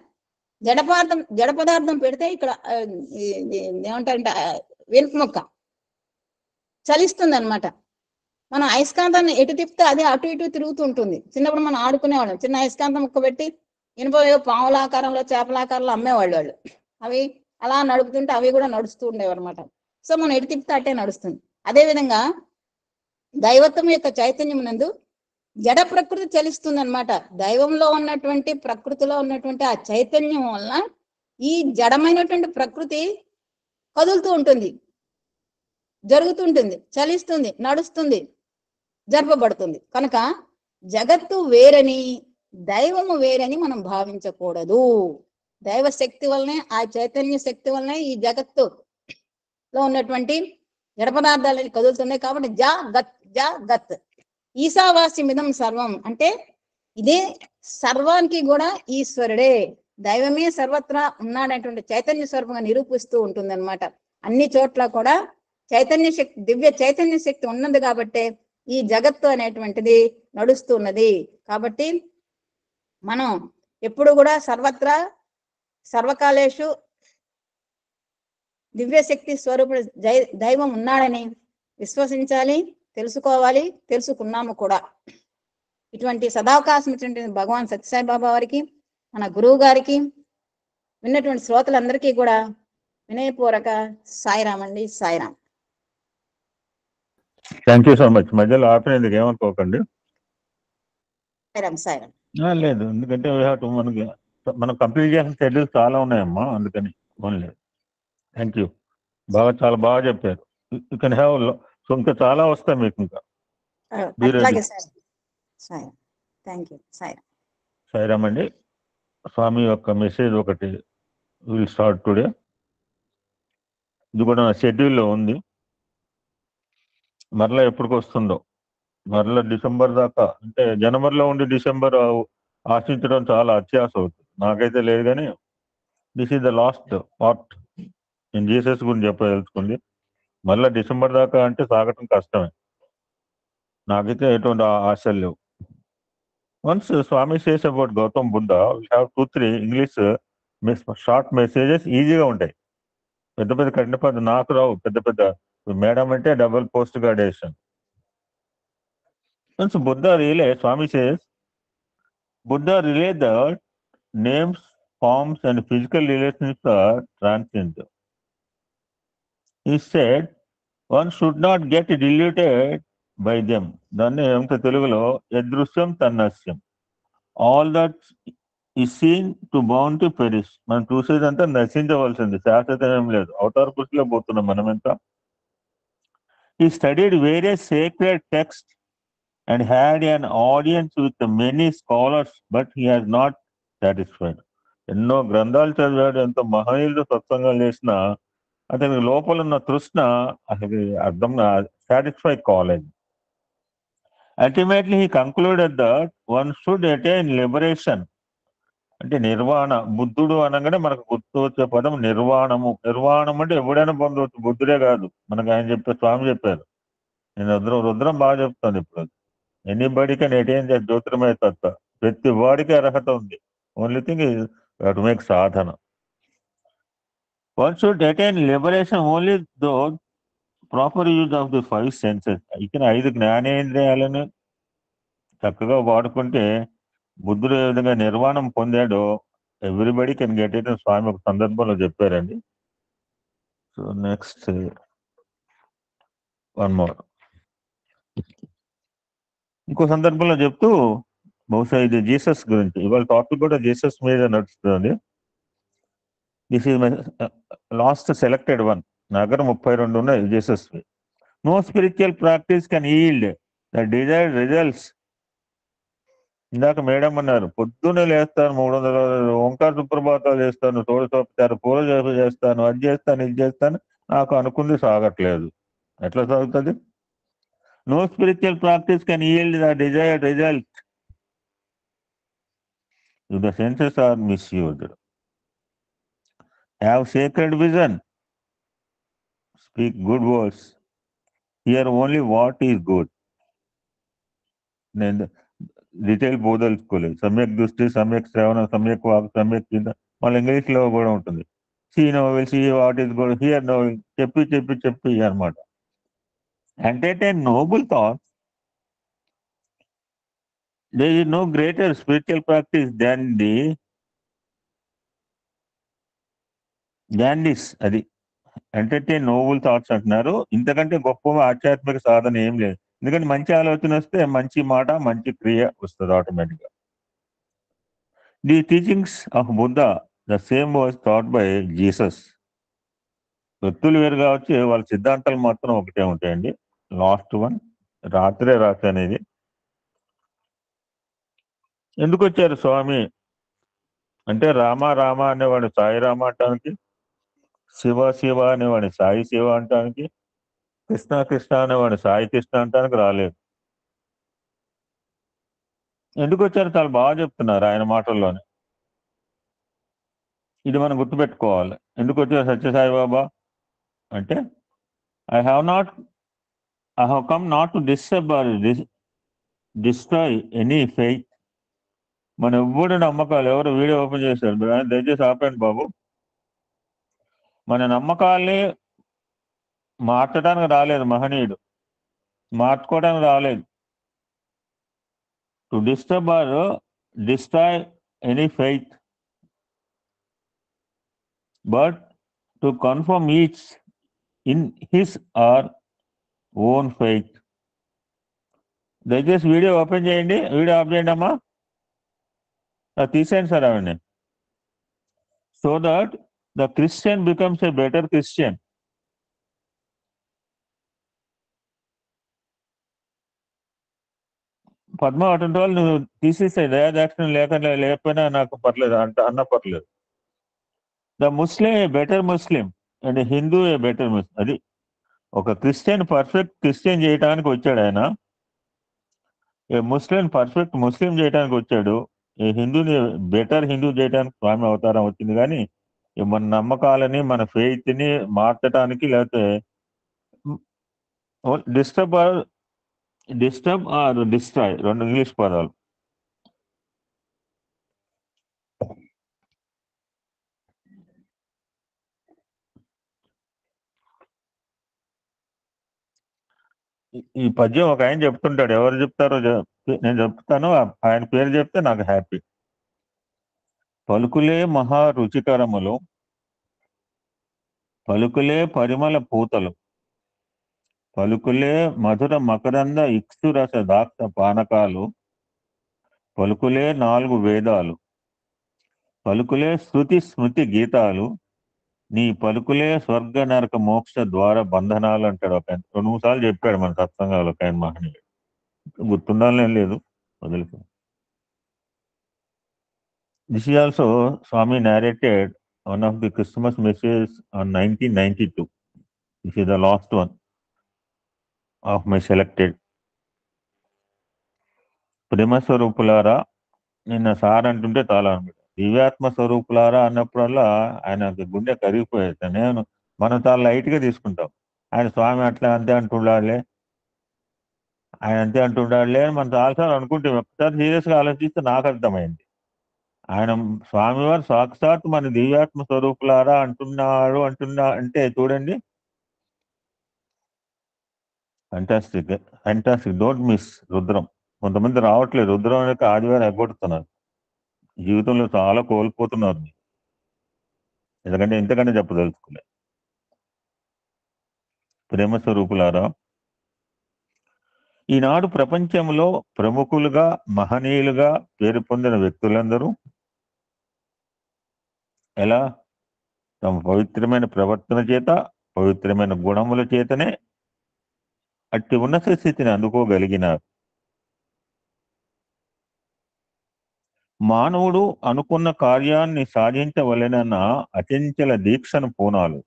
జడ పదార్థం పెడితే ఇక్కడ ఏమంటారంటే వెనుక మొక్క చలిస్తుంది అనమాట. మనం అయస్కాంతాన్ని ఎటు తిప్పితే అది అటు ఇటు తిరుగుతూ ఉంటుంది. చిన్నప్పుడు మనం ఆడుకునేవాళ్ళం. చిన్న అయస్కాంతం ముక్క పెట్టి ఇనుప పాములాకారంలో చేపలాకారంలో అమ్మేవాళ్ళు వాళ్ళు. అవి అలా నడుపుతుంటే అవి కూడా నడుస్తూ ఉండేవి అనమాట. సో మనం ఎటు తిప్పితే అట్టే నడుస్తుంది. అదేవిధంగా దైవత్వం యొక్క చైతన్యం నందు జడ ప్రకృతి చలిస్తుంది అనమాట. దైవంలో ఉన్నటువంటి ప్రకృతిలో ఉన్నటువంటి ఆ చైతన్యం వల్ల ఈ జడమైనటువంటి ప్రకృతి కదులుతూ ఉంటుంది, జరుగుతుంటుంది, చలిస్తుంది, నడుస్తుంది, జరపబడుతుంది. కనుక జగత్తు వేరని దైవము వేరని మనం భావించకూడదు. దైవ శక్తి వల్లనే, ఆ చైతన్య శక్తి వల్లనే ఈ జగత్తులో ఉన్నటువంటి జడ పదార్థాలని కదులుతున్నాయి. కాబట్టి జా గత్ ఈశావాస్యమిదం సర్వం అంటే ఇదే సర్వానికి కూడా ఈశ్వరుడే, దైవమే సర్వత్రా ఉన్నాడనేటువంటి చైతన్య స్వరూపంగా నిరూపిస్తూ ఉంటుంది అనమాట. అన్ని చోట్ల కూడా చైతన్య శక్తి, దివ్య చైతన్య శక్తి ఉన్నది కాబట్టే ఈ జగత్తు అనేటువంటిది నడుస్తున్నది. కాబట్టి మనం ఎప్పుడు కూడా సర్వత్రా సర్వకాలేషు దివ్యశక్తి స్వరూపుడు దైవం ఉన్నాడని విశ్వసించాలి, తెలుసుకోవాలి, తెలుసుకున్నాము కూడా. ఇటువంటి సదావకాశం ఇచ్చినటువంటి భగవాన్ సత్యసాయి బాబా వారికి, మన గురువు గారికి, విన్నటువంటి శ్రోతలందరికీ కూడా వినయపూర్వక సాయిరాం అండి. Sairam. Thank you so much. మధ్యలో ఆపినందుకు ఏమనుకోకండి. సాయిరాం. లేదు, ఎందుకంటే మనం కంప్లీట్ చేసిన షెడ్యూల్స్ చాలా ఉన్నాయమ్మా, అందుకని ఓన్లీ. Thank you. చాలా బాగా చెప్పారు. You can have. సో ఇంకా చాలా వస్తాయి మీకు. ఇంకా సాయిరామ్ అండి. స్వామి యొక్క మెసేజ్ ఒకటి విల్ స్టార్ట్ టుడే. ఇది కూడా నా షెడ్యూల్లో ఉంది. మరలా ఎప్పటికి వస్తుందో, మరలా డిసెంబర్ దాకా, అంటే జనవరిలో ఉండి డిసెంబర్ ఆశించడం చాలా అత్యాశ అవుతుంది. నాకైతే లేదు, కానీ this is the last part నేను జీసస్ గురించి చెప్పదలుచుకుంది. మళ్ళీ డిసెంబర్ దాకా అంటే సాగటం కష్టమే. నాకైతే ఎటువంటి ఆశలు లేవు. Once Swami says about Gautam Buddha, we have 2-3 English short messages ఈజీగా ఉంటాయి. పెద్ద పెద్ద కఠిన పద్ధతి నాకు రావు. పెద్ద పెద్ద మేడం అంటే double post graduation. Once Buddha relay, Swami says Buddha relay that names, forms, and physical relations are transient. He said one should not get deluded by them. దాన్ని ఏమంటే తెలుగులో యదృశ్యం తన్నస్యం. All that is seen to bound to perish. మనం చూసేదంతా నశించవలసింది, శాశ్వతం ఏం లేదు. అవతార పురుషులో పోతున్నాం మనం ఎంత. He studied various sacred texts and had an audience with many scholars, but he has not satisfied. ఎన్నో గ్రంథాలు చదివాడు, ఎంతో మహనీయులతో సత్సంగాలు చేసినా అతనికి లోపల ఉన్న తృష్ణ అసలు అర్థం సాటిస్ఫై కాలేదు. Ultimately he concluded that one should attain liberation. అంటే నిర్వాణ. బుద్ధుడు అనగానే మనకు గుర్తు వచ్చే పదం నిర్వాణము. నిర్వాణం అంటే ఎవడైనా పొందవచ్చు, బుద్ధుడే కాదు. మనకు ఆయన చెప్పారు, స్వామి చెప్పారు. నేను రుద్రం బాగా చెప్తాను ఇప్పుడు. ఎనీబడి కెన్ అటైన్ ద జ్యోతిర్మయ తత్వ. ప్రతి వాడికి అర్హత ఉంది. Only thing is to make sadhana. One should attain liberation only through proper use of the 5 senses. ఇచ్చిన 5 జ్ఞానేంద్రియాలను చక్కగా వాడుకుంటే బుద్ధుడు ఏ విధంగా నిర్వాణం పొందాడో everybody can get it. Swami ఒక సందర్భంలో చెప్పారండి. So next one more. ఇంకో సందర్భంలో చెప్తూ, బహుశా ఇది జీసస్ గురించి, ఇవాళ టాపిక్ కూడా జీసస్ మీద నడుస్తుంది. This is my last selected one. నా దగ్గర 32 ఉన్నాయి Jesus. No spiritual practice can yield the desired results. ఇందాక మేడం అన్నారు, పొద్దున్నే లేస్తాను, 300 ఓంకార సుప్రభాతాలు చేస్తాను, తోడుసోపుతారు, పూల చేస్తాను, అది చేస్తాను, ఇది చేస్తాను, నాకు అనుకుంది సాగట్లేదు. ఎట్లా సాగుతుంది? No spiritual practice can yield the desired result. The senses are misused. Have sacred vision. Speak good words. Hear only what is good. నేను డీటెయిల్ పోదలుచుకోలేదు. సమ్యక్ దృష్టి, సమ్యక్ శ్రవణం, సమ్యక్ వాక్, సమ్యక్ చింత. మళ్ళీ ఇంగ్లీష్ లో కూడా ఉంటుంది. See no evil, see what is good, hear no evil. చెప్పి చెప్పి చెప్పి అనమాట. Entertain noble thoughts. There is no greater spiritual practice than this. అది ఎంటర్టైన్ నోబుల్ థాట్స్ అంటున్నారు. ఇంతకంటే గొప్ప ఆధ్యాత్మిక సాధన ఏం లేదు. ఎందుకంటే మంచి ఆలోచన వస్తే మంచి మాట, మంచి క్రియ వస్తుంది ఆటోమేటిక్ గా. The teachings of Buddha the same was taught by Jesus. వ్యక్తులు వేరు కావచ్చు, వాళ్ళ సిద్ధాంతాలు మాత్రం ఒకటే ఉంటాయండి. లాస్ట్ వన్, రాత్రే రాత్రి అనేది. ఎందుకు వచ్చారు స్వామి అంటే, రామ రామ అనేవాడు సాయి రామ అంటానికి, శివ శివ అనేవాడిని సాయి శివ అంటానికి, కృష్ణ కృష్ణ అనేవాడిని సాయి కృష్ణ అంటానికి రాలేదు. ఎందుకు వచ్చారు చాలా బాగా చెప్తున్నారు ఆయన మాటల్లోనే. ఇది మనం గుర్తుపెట్టుకోవాలి. ఎందుకు వచ్చారు సత్యసాయి బాబా అంటే, I have come not to disturb or destroy any faith. మన ఎవ్వడి నమ్మకాలు, ఎవరు వీడియో ఓపెన్ చేశారు దయచేసి ఆపండి బాబు. మన నమ్మకాల్ని మార్చడానికి రాలేదు మహనీయుడు, మార్చుకోవడానికి రాలేదు. To disturb or destroy any faith, but to confirm each in his or own faith. దయచేసి వీడియో ఓపెన్ చేయండి, వీడియో ఆఫ్ చేయండి అమ్మా, తీసేయండి సార్ ఆవిడని. So that the Christian becomes a better Christian. Padma అటువంటి వాళ్ళు నువ్వు తీసేసాయి, దయాదాక్షిణ్యం లేకపోయినా నాకు పర్లేదు అన్న పర్లేదు. The Muslim A better Muslim and Hindu A better ముస్లిం. అది ఒక క్రిస్టియన్ పర్ఫెక్ట్ క్రిస్టియన్ చేయడానికి వచ్చాడు ఆయన, ఏ ముస్లిం పర్ఫెక్ట్ ముస్లిం చేయడానికి వచ్చాడు, ఏ హిందూని బెటర్ హిందూ చేయడానికి స్వామి అవతారం వచ్చింది. కానీ మన నమ్మకాలని, మన ఫెయిత్ ని మార్చడానికి, లేకపోతే డిస్టర్బ్ ఆర్ డిస్ట్రాయ్ 2 ఇంగ్లీష్ పదాలు. ఈ పద్యం ఒక ఆయన చెప్తుంటాడు. ఎవరు చెప్తారో నేను చెప్తాను. ఆయన పేరు చెప్తే నాకు హ్యాపీ. పలుకులే మహా రుచికరములు, పలుకులే పరిమళ పూతలు, పలుకులే మధుర మకరంద ఇక్షురస దాక్ష పానకాలు, పలుకులే 4 వేదాలు, పలుకులే శృతి స్మృతి గీతాలు, నీ పలుకులే స్వర్గ నరక మోక్ష ద్వార బంధనాలు అంటాడు. ఒక ఆయన 2-3 సార్లు చెప్పాడు మన సత్సంగాలు ఒక ఆయన మహనీయుడు. గుర్తుండాలని లేదు, వదిలిపో. This is also Swami narrated one of the Christmas messages on 1992. This is the last one of my selected. ప్రేమ స్వరూపులారా, నిన్న సార్ అంటుంటే చాలా అనమాట. దివ్యాత్మ స్వరూపులారా అన్నప్పుడల్లా ఆయనకి గుండె కరిగిపోయేది. నేను మనం చాలా లైట్ గా తీసుకుంటాం. ఆయన స్వామి అట్లా అంతే అంటుండాలే, ఆయన అంతే అంటుండాలే అని మనం చాలాసార్లు అనుకుంటే ఒకసారి సీరియస్ గా ఆలోచిస్తే నాకు అర్థమైంది. ఆయన స్వామివారు సాక్షాత్ మన దివ్యాత్మ స్వరూపులారా అంటున్నాడు అంటే చూడండి. ఫ్యాంటాస్టిక్. Don't miss Rudram. కొంతమంది రావట్లేదు రుద్రం యొక్క ఆదివారం ఎగ్గొడుతున్నారు. జీవితంలో చాలా కోల్పోతున్నారు. ఎందుకంటే ఇంతకంటే చెప్పదలుచుకోలే. ప్రేమ స్వరూపులారా, ఈనాడు ప్రపంచంలో ప్రముఖులుగా మహనీయులుగా పేరు పొందిన వ్యక్తులందరూ ఎలా తమ పవిత్రమైన ప్రవర్తన చేత, పవిత్రమైన గుణముల చేతనే అట్టి ఉన్నత స్థితిని అందుకోగలిగినారు. మానవుడు అనుకున్న కార్యాన్ని సాధించవలెనన్న అచంచల దీక్షను పూనాలు.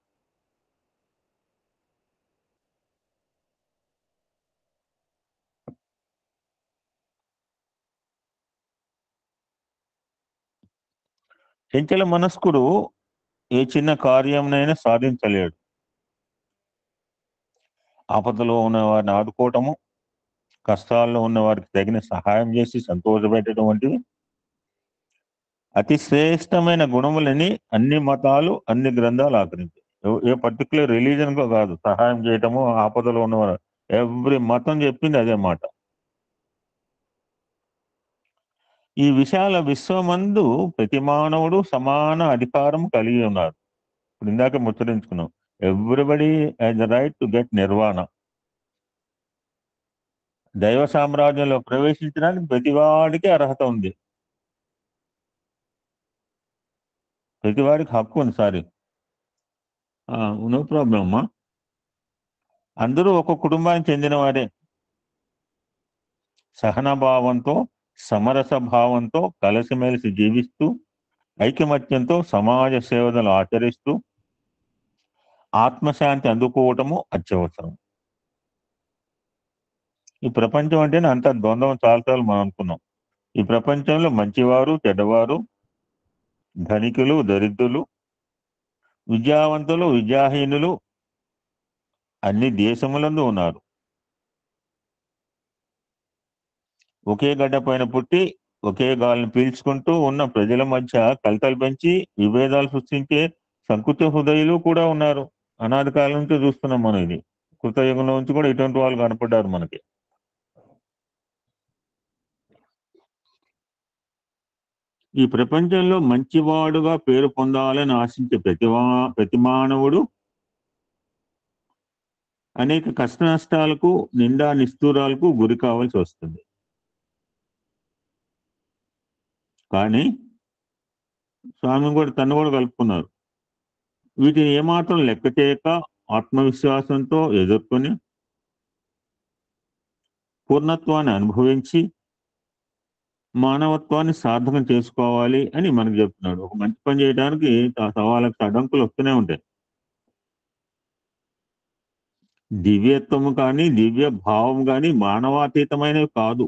చంచల మనస్కుడు ఏ చిన్న కార్యంనైనా సాధించలేడు. ఆపదలో ఉన్న వారిని ఆదుకోవటము, కష్టాల్లో ఉన్న వారికి తగిన సహాయం చేసి సంతోషపెట్టడం వంటివి అతి శ్రేష్టమైన గుణములని అన్ని మతాలు, అన్ని గ్రంథాలు ఆచరించాయి. ఏ పర్టికులర్ రిలీజన్ కో కాదు, సహాయం చేయటము, ఆపదలో ఉన్నవారు ఎవ్రీ మతం చెప్పింది అదే మాట. ఈ విశాల విశ్వమందు ప్రతి మానవుడు సమాన అధికారం కలిగి ఉన్నారు. ఇప్పుడు ఇందాక ముచ్చరించుకున్నాం, everybody has the right to get nirvana. దైవ సామ్రాజ్యంలో ప్రవేశించడానికి ప్రతివాడికి అర్హత ఉంది, ప్రతివాడికి హక్కు ఉంది. సారీ, నో ప్రాబ్లం అమ్మా. అందరూ ఒక కుటుంబానికి చెందిన వారే. సహనభావంతో, సమరస భావంతో కలిసిమెలిసి జీవిస్తూ, ఐకమత్యంతో సమాజ సేవలు ఆచరిస్తూ ఆత్మశాంతి అందుకోవటము అత్యవసరం. ఈ ప్రపంచం అంటేనే అంత ద్వంద్వం చాలాసార్లు మనం అనుకున్నాం. ఈ ప్రపంచంలో మంచివారు, చెడ్డవారు, ధనికులు, దరిద్రులు, విద్యావంతులు, విద్యాహీనులు అన్ని దేశములందు ఉన్నారు. ఒకే గడ్డ పైన పుట్టి ఒకే గాలిని పీల్చుకుంటూ ఉన్న ప్రజల మధ్య కలతలు పెంచి విభేదాలు సృష్టించే సంకుచ హృదయులు కూడా ఉన్నారు. అనాది కాలం నుంచి చూస్తున్నాం మనం. ఇది కృతయుగంలో నుంచి కూడా ఇటువంటి వాళ్ళు కనపడ్డారు మనకి. ఈ ప్రపంచంలో మంచివాడుగా పేరు పొందాలని ఆశించే ప్రతి మానవుడు అనేక కష్ట నష్టాలకు, నిండా నిష్ఠూరాలకు గురి కావాల్సి వస్తుంది. కానీ స్వామి కూడా తను కూడా కలుపుకున్నారు. వీటిని ఏమాత్రం లెక్క చేయక ఆత్మవిశ్వాసంతో ఎదుర్కొని పూర్ణత్వాన్ని అనుభవించి మానవత్వాన్ని సార్థకం చేసుకోవాలి అని మనకు చెప్తున్నాడు. ఒక మంచి పని చేయడానికి సవాళ్ళకి అడ్డంకులు వస్తూనే ఉంటాయి. దివ్యత్వము కానీ, దివ్య భావం కానీ మానవాతీతమైనవి కాదు.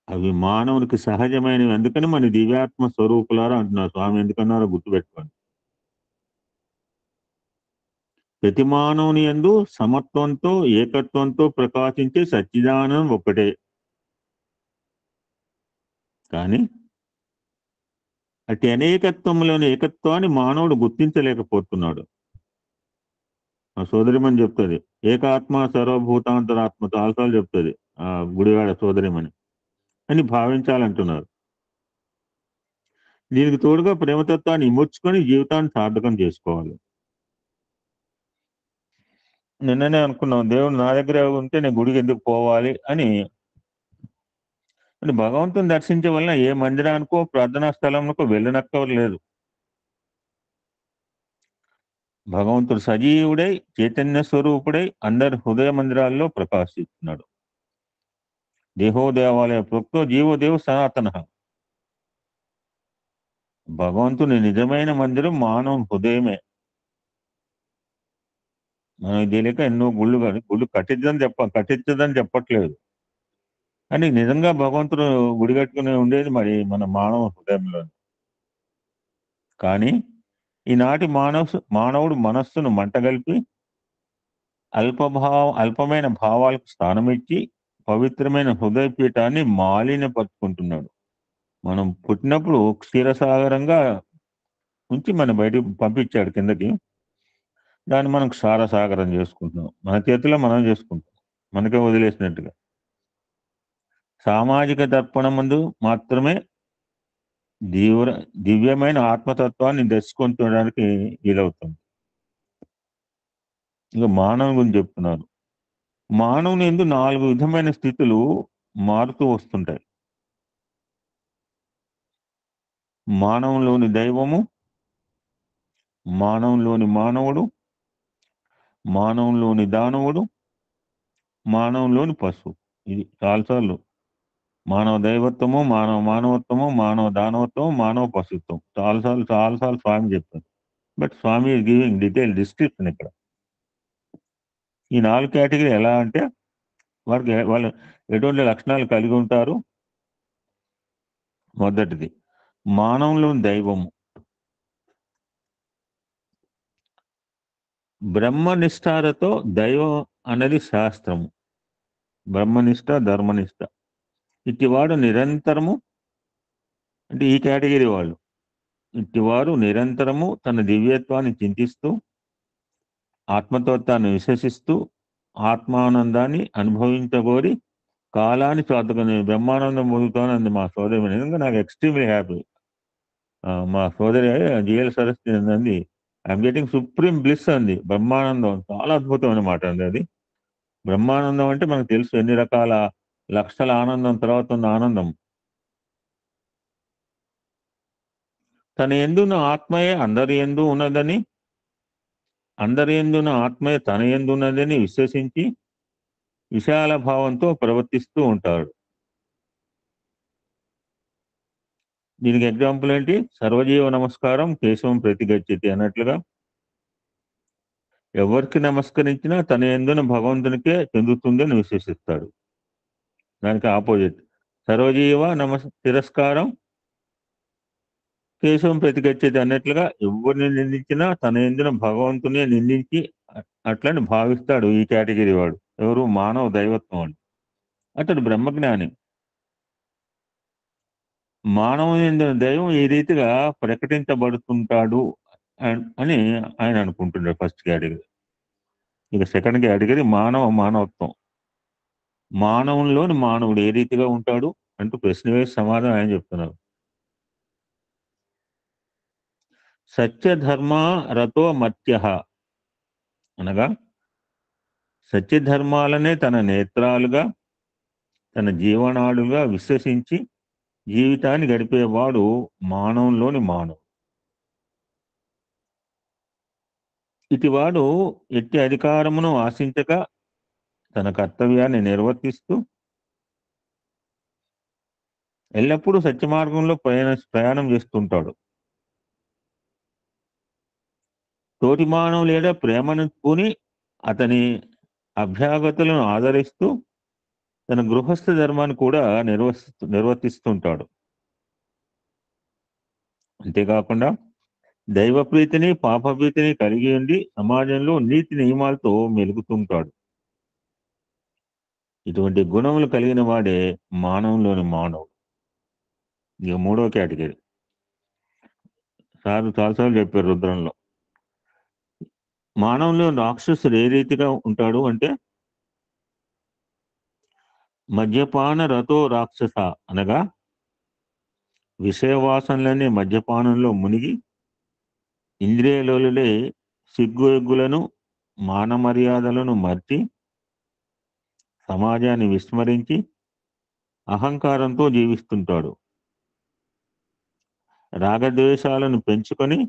అవి మానవునికి సహజమైనవి. అందుకని మన దివ్యాత్మ స్వరూపులారా అంటున్నారు స్వామి. ఎందుకన్నారో గుర్తుపెట్టుకోండి. ప్రతి మానవుని యందు సమత్వంతో ఏకత్వంతో ప్రకాశించే సచ్చిదానందం ఒక్కటే. కానీ అట్టి అనేకత్వంలోని ఏకత్వాన్ని మానవుడు గుర్తించలేకపోతున్నాడు. ఆ సోదరిమని చెప్తుంది, ఏకాత్మ సర్వభూతాంతరాత్మ చాలాసార్లు చెప్తుంది ఆ గుడివాడ సోదరిమని అని భావించాలంటున్నారు. దీనికి తోడుగా ప్రేమతత్వాన్ని ఇముడ్చుకొని జీవితాన్ని సార్థకం చేసుకోవాలి. నిన్ననే అనుకున్నాం, దేవుడు నా దగ్గర ఉంటే నేను గుడికి ఎందుకు పోవాలి అని. అంటే భగవంతుని దర్శించే వలన ఏ మందిరానికో ప్రార్థనా స్థలంకో వెళ్ళనక్కర్లేదు. భగవంతుడు సజీవుడై చైతన్య స్వరూపుడై అందరి హృదయ మందిరాల్లో ప్రకాశిస్తున్నాడు. దేహో దేవాలయ ప్రోక్తో జీవోదేవ సనాతన. భగవంతుని నిజమైన మందిరం మానవ హృదయమే. మనం తెలియక ఎన్నో గుళ్ళు కట్టించదని చెప్పట్లేదు. కానీ నిజంగా భగవంతుడు గుడి కట్టుకుని ఉండేది మరి మన మానవ హృదయంలో. కానీ ఈనాటి మానవుడు మనస్సును మంటగలిపి అల్పమైన భావాలకు స్థానమిచ్చి పవిత్రమైన హృదయపీఠాన్ని మాలిన్యపరుచుకుంటున్నాడు. మనం పుట్టినప్పుడు క్షీరసాగరంగా ఉంచి మన బయటకు పంపించాడు కిందకి. దాన్ని మనం క్షారసాగరం చేసుకుంటున్నాం. మన చేతిలో మనం చేసుకుంటాం, మనకే వదిలేసినట్టుగా. సామాజిక దర్పణం ముందు మాత్రమే దివ్యమైన ఆత్మతత్వాన్ని దర్శించుకోవడానికి వీలవుతుంది. ఇక మానవుని గురించి చెప్తున్నారు. మానవుని యందు 4 విధమైన స్థితులు మారుతూ వస్తుంటాయి. మానవులోని దైవము, మానవులోని మానవుడు, మానవులోని దానవుడు, మానవులోని పశువు. ఇది చాలాసార్లు మానవ దైవత్వము, మానవ మానవత్వము, మానవ దానవత్వము, మానవ పశుత్వం చాలాసార్లు స్వామి చెప్తారు. But Swami is giving detail description ఇక్కడ. ఈ 4 కేటగిరీ ఎలా అంటే వాళ్ళు ఎటువంటి లక్షణాలు కలిగి ఉంటారు. మొదటిది మానవులోని దైవము. బ్రహ్మనిష్ఠాలతో దైవం అనేది శాస్త్రము. బ్రహ్మనిష్ట, ధర్మనిష్ట. ఇట్టివాడు నిరంతరము, అంటే ఈ కేటగిరీ వాళ్ళు, ఇట్టివారు నిరంతరము తన దివ్యత్వాన్ని చింతిస్తూ ఆత్మతత్వాన్ని విశ్వసిస్తూ ఆత్మానందాన్ని అనుభవించగోరి కాలాన్ని చాటుకుని బ్రహ్మానందం పొందుతానంది మా సోదరి. నిజంగా నాకు ఎక్స్ట్రీమ్లీ హ్యాపీ. మా సోదరి జిఎల్ సరస్వతి అంది, ఐఎమ్ గెటింగ్ సుప్రీం బ్లిస్ అంది. బ్రహ్మానందం చాలా అద్భుతం అన్నమాట అండి. అది బ్రహ్మానందం అంటే మనకు తెలుసు, ఎన్ని రకాల లక్షల ఆనందం తర్వాత ఉన్న ఆనందం. తన యందున ఆత్మయే అందరి యందు ఉన్నదని, అందరి యందున ఆత్మయే తన యందు ఉన్నదని విశ్వసించి విశాల భావంతో ప్రవర్తిస్తూ ఉంటాడు. దీనికి ఎగ్జాంపుల్ ఏంటి? సర్వజీవ నమస్కారం కేశవం ప్రతిగచ్చతి అన్నట్లుగా ఎవరికి నమస్కరించినా తన యందున భగవంతునికే చెందుతుందని విశ్వసిస్తాడు. దానికి ఆపోజిట్ సర్వజీవ తిరస్కారం కేశవం ప్రతిగచ్చతి అన్నట్లుగా ఎవరిని నిందించినా తన యందున భగవంతునే నిందించి అట్లని భావిస్తాడు ఈ కేటగిరీ వాడు. ఎవరు? మానవ దైవత్వం వాడు. అతడు బ్రహ్మజ్ఞాని. మానవుని యందున దైవం ఈ రీతిగా ప్రకటించబడుతుంటాడు అని ఆయన అనుకుంటున్నాడు ఫస్ట్ కేటగిరీ. ఇక సెకండ్ కేటగిరీ మానవత్వం. మానవునిలోని మానవుడు ఏ రీతిగా ఉంటాడు అంటూ ప్రశ్న వేసి సమాధానం ఆయన చెప్తున్నారు. సత్యధర్మ రతో మత్య అనగా సత్యధర్మాలనే తన నేత్రాలుగా తన జీవనాడుగా విశ్వసించి జీవితాన్ని గడిపేవాడు మానవులోని మానవుడు. ఇటివాడు ఎట్టి అధికారమును ఆశించక తన కర్తవ్యాన్ని నిర్వర్తిస్తూ ఎల్లప్పుడూ సత్య మార్గంలో ప్రయాణం చేస్తుంటాడు. తోటి మానవులు లేదా ప్రేమను కొని అతని అభ్యాగతులను ఆదరిస్తూ తన గృహస్థ ధర్మాన్ని కూడా నిర్వర్తిస్తుంటాడు. అంతేకాకుండా దైవప్రీతిని పాపప్రీతిని కలిగి ఉండి సమాజంలో నీతి నియమాలతో మెలుగుతుంటాడు. ఇటువంటి గుణములు కలిగిన వాడే మానవంలోని మానవుడు. ఇక 3వ కేటగిరీ సార్ చాలాసార్లు చెప్పారు రుద్రంలో. మానవులో రాక్షసుడు ఏ రీతిగా ఉంటాడు అంటే మద్యపాన రతో రాక్షస అనగా విషయవాసనలనే మద్యపానంలో మునిగి ఇంద్రియలోలుడే సిగ్గు ఎగ్గులను మాన మర్యాదలను మర్చి సమాజాన్ని విస్మరించి అహంకారంతో జీవిస్తుంటాడు. రాగద్వేషాలను పెంచుకొని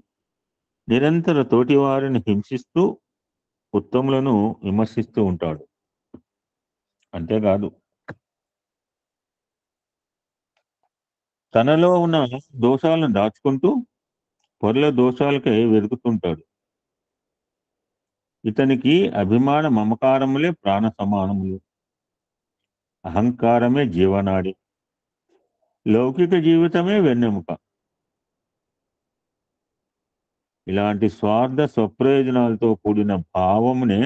నిరంతర తోటివారిని హింసిస్తూ ఉత్తములను విమర్శిస్తూ ఉంటాడు. అంతేకాదు తనలో ఉన్న దోషాలను దాచుకుంటూ పరుల దోషాలకై వెతుకుతుంటాడు. ఇతనికి అభిమాన మమకారములే ప్రాణ సమానములు, అహంకారమే జీవనాడి, లౌకిక జీవితమే వెన్నెముక. ఇలాంటి స్వార్థ స్వప్రయోజనాలతో కూడిన భావమునే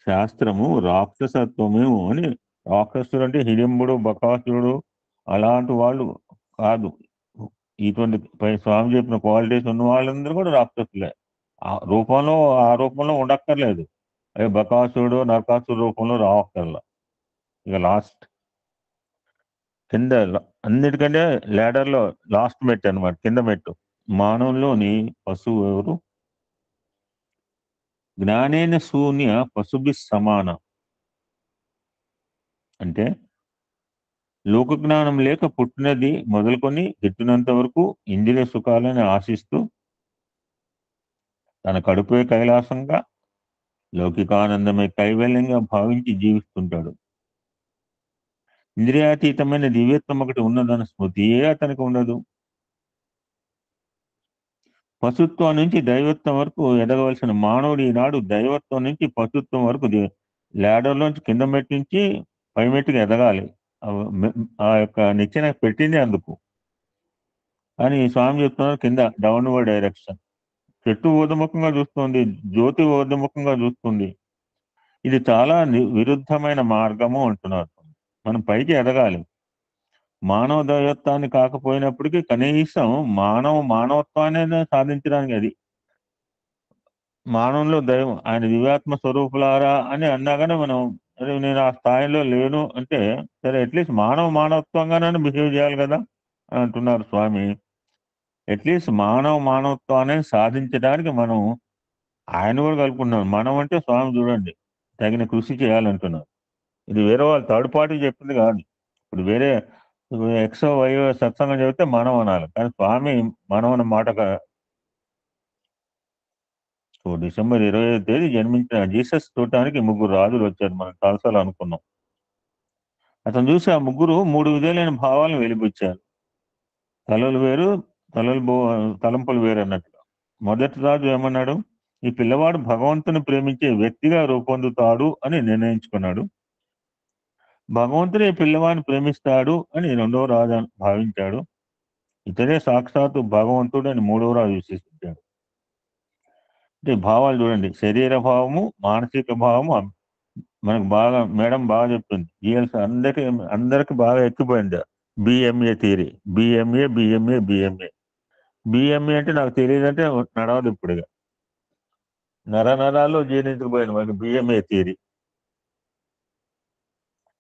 శాస్త్రము రాక్షసత్వమేమో అని. రాక్షసుడు అంటే హిడింబుడు బకాసురుడు అలాంటి వాళ్ళు కాదు. ఇటువంటి స్వామి చెప్పిన క్వాలిటీస్ ఉన్న వాళ్ళందరూ కూడా రాక్షసులే. ఆ రూపంలో ఉండక్కర్లేదు. అదే బకాసురుడు నరకాసురుడు రూపంలో రావక్కర్లా. ఇక లాస్ట్ కింద అన్నిటికంటే లేడర్లో లాస్ట్ మెట్టు అనమాట, కింద మెట్టు. మానవుల్లోని పశువు ఎవరు? జ్ఞానేన శూన్య పశుభి సమాన. అంటే లోక జ్ఞానం లేక పుట్టినది మొదలుకొని గిట్టినంత వరకు ఇంద్రియ సుఖాలను ఆశిస్తూ తన కడుపే కైలాసంగా లౌకికానందమే కైవల్యంగా భావించి జీవిస్తుంటాడు. ఇంద్రియాతీతమైన దివ్యత్వం ఒకటి ఉన్నదన్న స్మృతియే అతనికి ఉండదు. పశుత్వం నుంచి దైవత్వం వరకు ఎదగవలసిన మానవుడు ఈనాడు దైవత్వం నుంచి పశుత్వం వరకు లేడర్లోంచి కింద మెట్టు నుంచి పై మెట్టుకు ఎదగాలి. ఆ యొక్క నిచ్చెన పెట్టింది అందుకు. కానీ స్వామి చెప్తున్నారు కింద డౌన్వర్డ్ డైరెక్షన్. చెట్టు ఊర్ధముఖంగా చూస్తుంది, జ్యోతి ఊర్ధముఖంగా చూస్తుంది. ఇది చాలా విరుద్ధమైన మార్గము అంటున్నారు. మనం పైకి ఎదగాలి. మానవ దైవత్వాన్ని కాకపోయినప్పటికీ కనీసం మానవత్వాన్ని సాధించడానికి అది మానవంలో దైవం ఆయన దివ్యాత్మ స్వరూపులారా అని అన్నాగానే మనం అరే నేను ఆ స్థాయిలో లేను అంటే సరే అట్లీస్ట్ మానవత్వంగానే బిహేవ్ చేయాలి కదా అని అంటున్నారు స్వామి. అట్లీస్ట్ మానవత్వాన్ని సాధించడానికి మనం ఆయన కూడా కలుపుకున్నాం. మనం అంటే స్వామి చూడండి తగిన కృషి చేయాలంటున్నారు. ఇది వేరే వాళ్ళు థర్డ్ పార్టీ చెప్పింది కాదు. ఇప్పుడు వేరే ఎక్సో వైఓ సత్సంగం చెబితే మనం అనాలి, కానీ స్వామి మనం అన్న మాట డిసెంబర్ 25వ తేదీ జన్మించిన జీసస్ చూడటానికి 3 రాజులు వచ్చారు. మనం చాలాసార్లు అనుకున్నాం. అతను చూసి ఆ ముగ్గురు 3 విధాలైన భావాలను వెలిబుచ్చారు. తలలు వేరు, తలంపులు వేరు అన్నట్టుగా. మొదటి రాజు ఏమన్నాడు? ఈ పిల్లవాడు భగవంతుని ప్రేమించే వ్యక్తిగా రూపొందుతాడు అని నిర్ణయించుకున్నాడు. భగవంతుడే పిల్లవాడిని ప్రేమిస్తాడు అని 2వ రాజు భావించాడు. ఇతడే సాక్షాత్తు భగవంతుడు అని 3వ రాజు విశ్వసించాడు. అంటే భావాలు చూడండి, శరీర భావము, మానసిక భావము. మనకు బాగా మేడం బాగా చెప్తుంది. జిఎల్స్ అందరికి బాగా ఎక్కిపోయింది బిఎంఏ థియరీ. బిఎంఏ అంటే నాకు తెలియదు అంటే నడవదు ఇప్పుడు. నరాల్లో జీర్ణించుకుపోయింది మనకి బిఎంఏ థియరీ.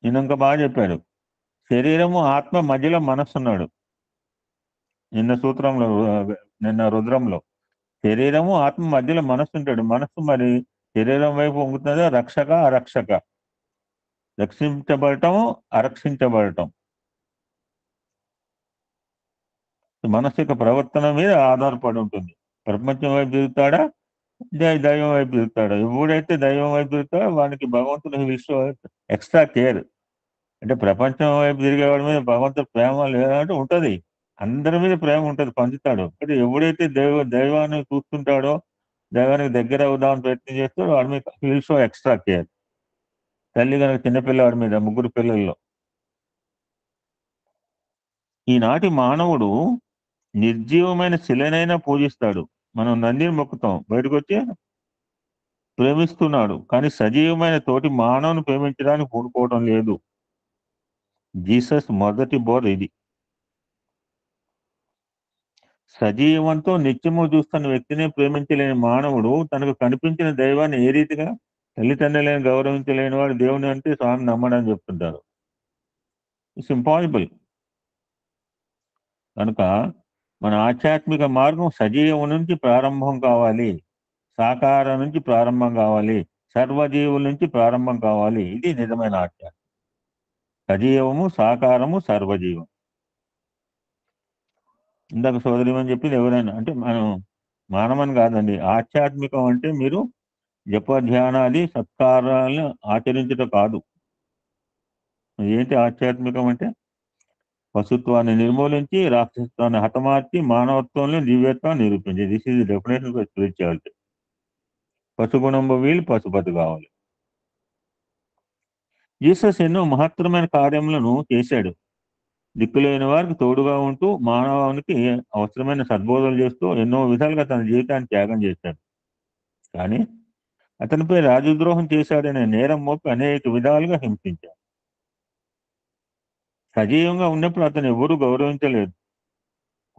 నేను ఇంకా బాగా చెప్పాడు, శరీరము ఆత్మ మధ్యలో మనస్సు ఉన్నాడు. నిన్న రుద్రంలో శరీరము ఆత్మ మధ్యలో మనస్సు ఉంటాడు. మనస్సు మరి శరీరం వైపు పొంగుతుందా రక్షక అరక్షక, రక్షించబడటం అరక్షించబడటం. మనస్సు యొక్క ప్రవర్తన మీద ఆధారపడి ఉంటుంది. ప్రపంచం వైపు తిరుగుతాడా, దైవం వైపు తిరుగుతాడా? ఎప్పుడైతే దైవం వైపు తిరుగుతాడో వానికి భగవంతుని ఎక్స్ట్రా కేర్. అంటే ప్రపంచం వైపు తిరిగేవాడి మీద భగవంతుడు ప్రేమ లేదంటే ఉంటది, అందరి మీద ప్రేమ ఉంటుంది, పంచుతాడు. అయితే ఎవడైతే దైవాన్ని చూస్తుంటాడో, దైవానికి దగ్గర అవుదామని ప్రయత్నం చేస్తాడో వాడి మీద ఫీల్ సో ఎక్స్ట్రా కేర్. తల్లి కనుక చిన్నపిల్లవాడి మీద 3 పిల్లల్లో. ఈనాటి మానవుడు నిర్జీవమైన శిలనైనా పూజిస్తాడు, మనం నందిని మొక్కుతాం, బయటకు వచ్చి ప్రేమిస్తున్నాడు, కానీ సజీవమైన తోటి మానవుని ప్రేమించడానికి పూనుకోవడం లేదు. జీసస్ మొదటి బోధ ఇది. సజీవంతో నిత్యము చూస్తున్న వ్యక్తిని ప్రేమించలేని మానవుడు తనకు కనిపించిన దైవాన్ని ఏ రీతిగా, తల్లిదండ్రులను గౌరవించలేని వాడు దేవుని అంటే స్వామి నమ్మడని చెప్తుంటారు. It's impossible. కనుక మన ఆధ్యాత్మిక మార్గం సజీవం నుంచి ప్రారంభం కావాలి, సాకారం నుంచి ప్రారంభం కావాలి, సర్వజీవుల నుంచి ప్రారంభం కావాలి. ఇది నిజమైన ఆధ్యాత్మికం. సజీవము, సాకారము, సర్వజీవం. ఇందాక సోదరిమని చెప్పింది ఎవరైనా అంటే మనం మానవని కాదండి. ఆధ్యాత్మికం అంటే మీరు జప ధ్యానాది సత్కారాలను ఆచరించడం కాదు. ఏంటి ఆధ్యాత్మికం అంటే? పశుత్వాన్ని నిర్మూలించి, రాక్షసత్వాన్ని హతమార్చి, మానవత్వంలో దివ్యత్వాన్ని నిరూపించి. This is the definition for spirituality. పశుగుణంబు వీలు పశుపతి కావాలి. జీసస్ ఎన్నో మహత్తరమైన కార్యములను చేశాడు. దిక్కులేని వారికి తోడుగా ఉంటూ, మానవానికి అవసరమైన సద్బోధనలు చేస్తూ ఎన్నో విధాలుగా తన జీవితాన్ని త్యాగం చేశాడు. కానీ అతనిపై రాజద్రోహం చేశాడనే నేరం మోపి అనేక విధాలుగా హింసించాడు. సజీవంగా ఉన్నప్పుడు అతను ఎవరూ గౌరవించలేదు.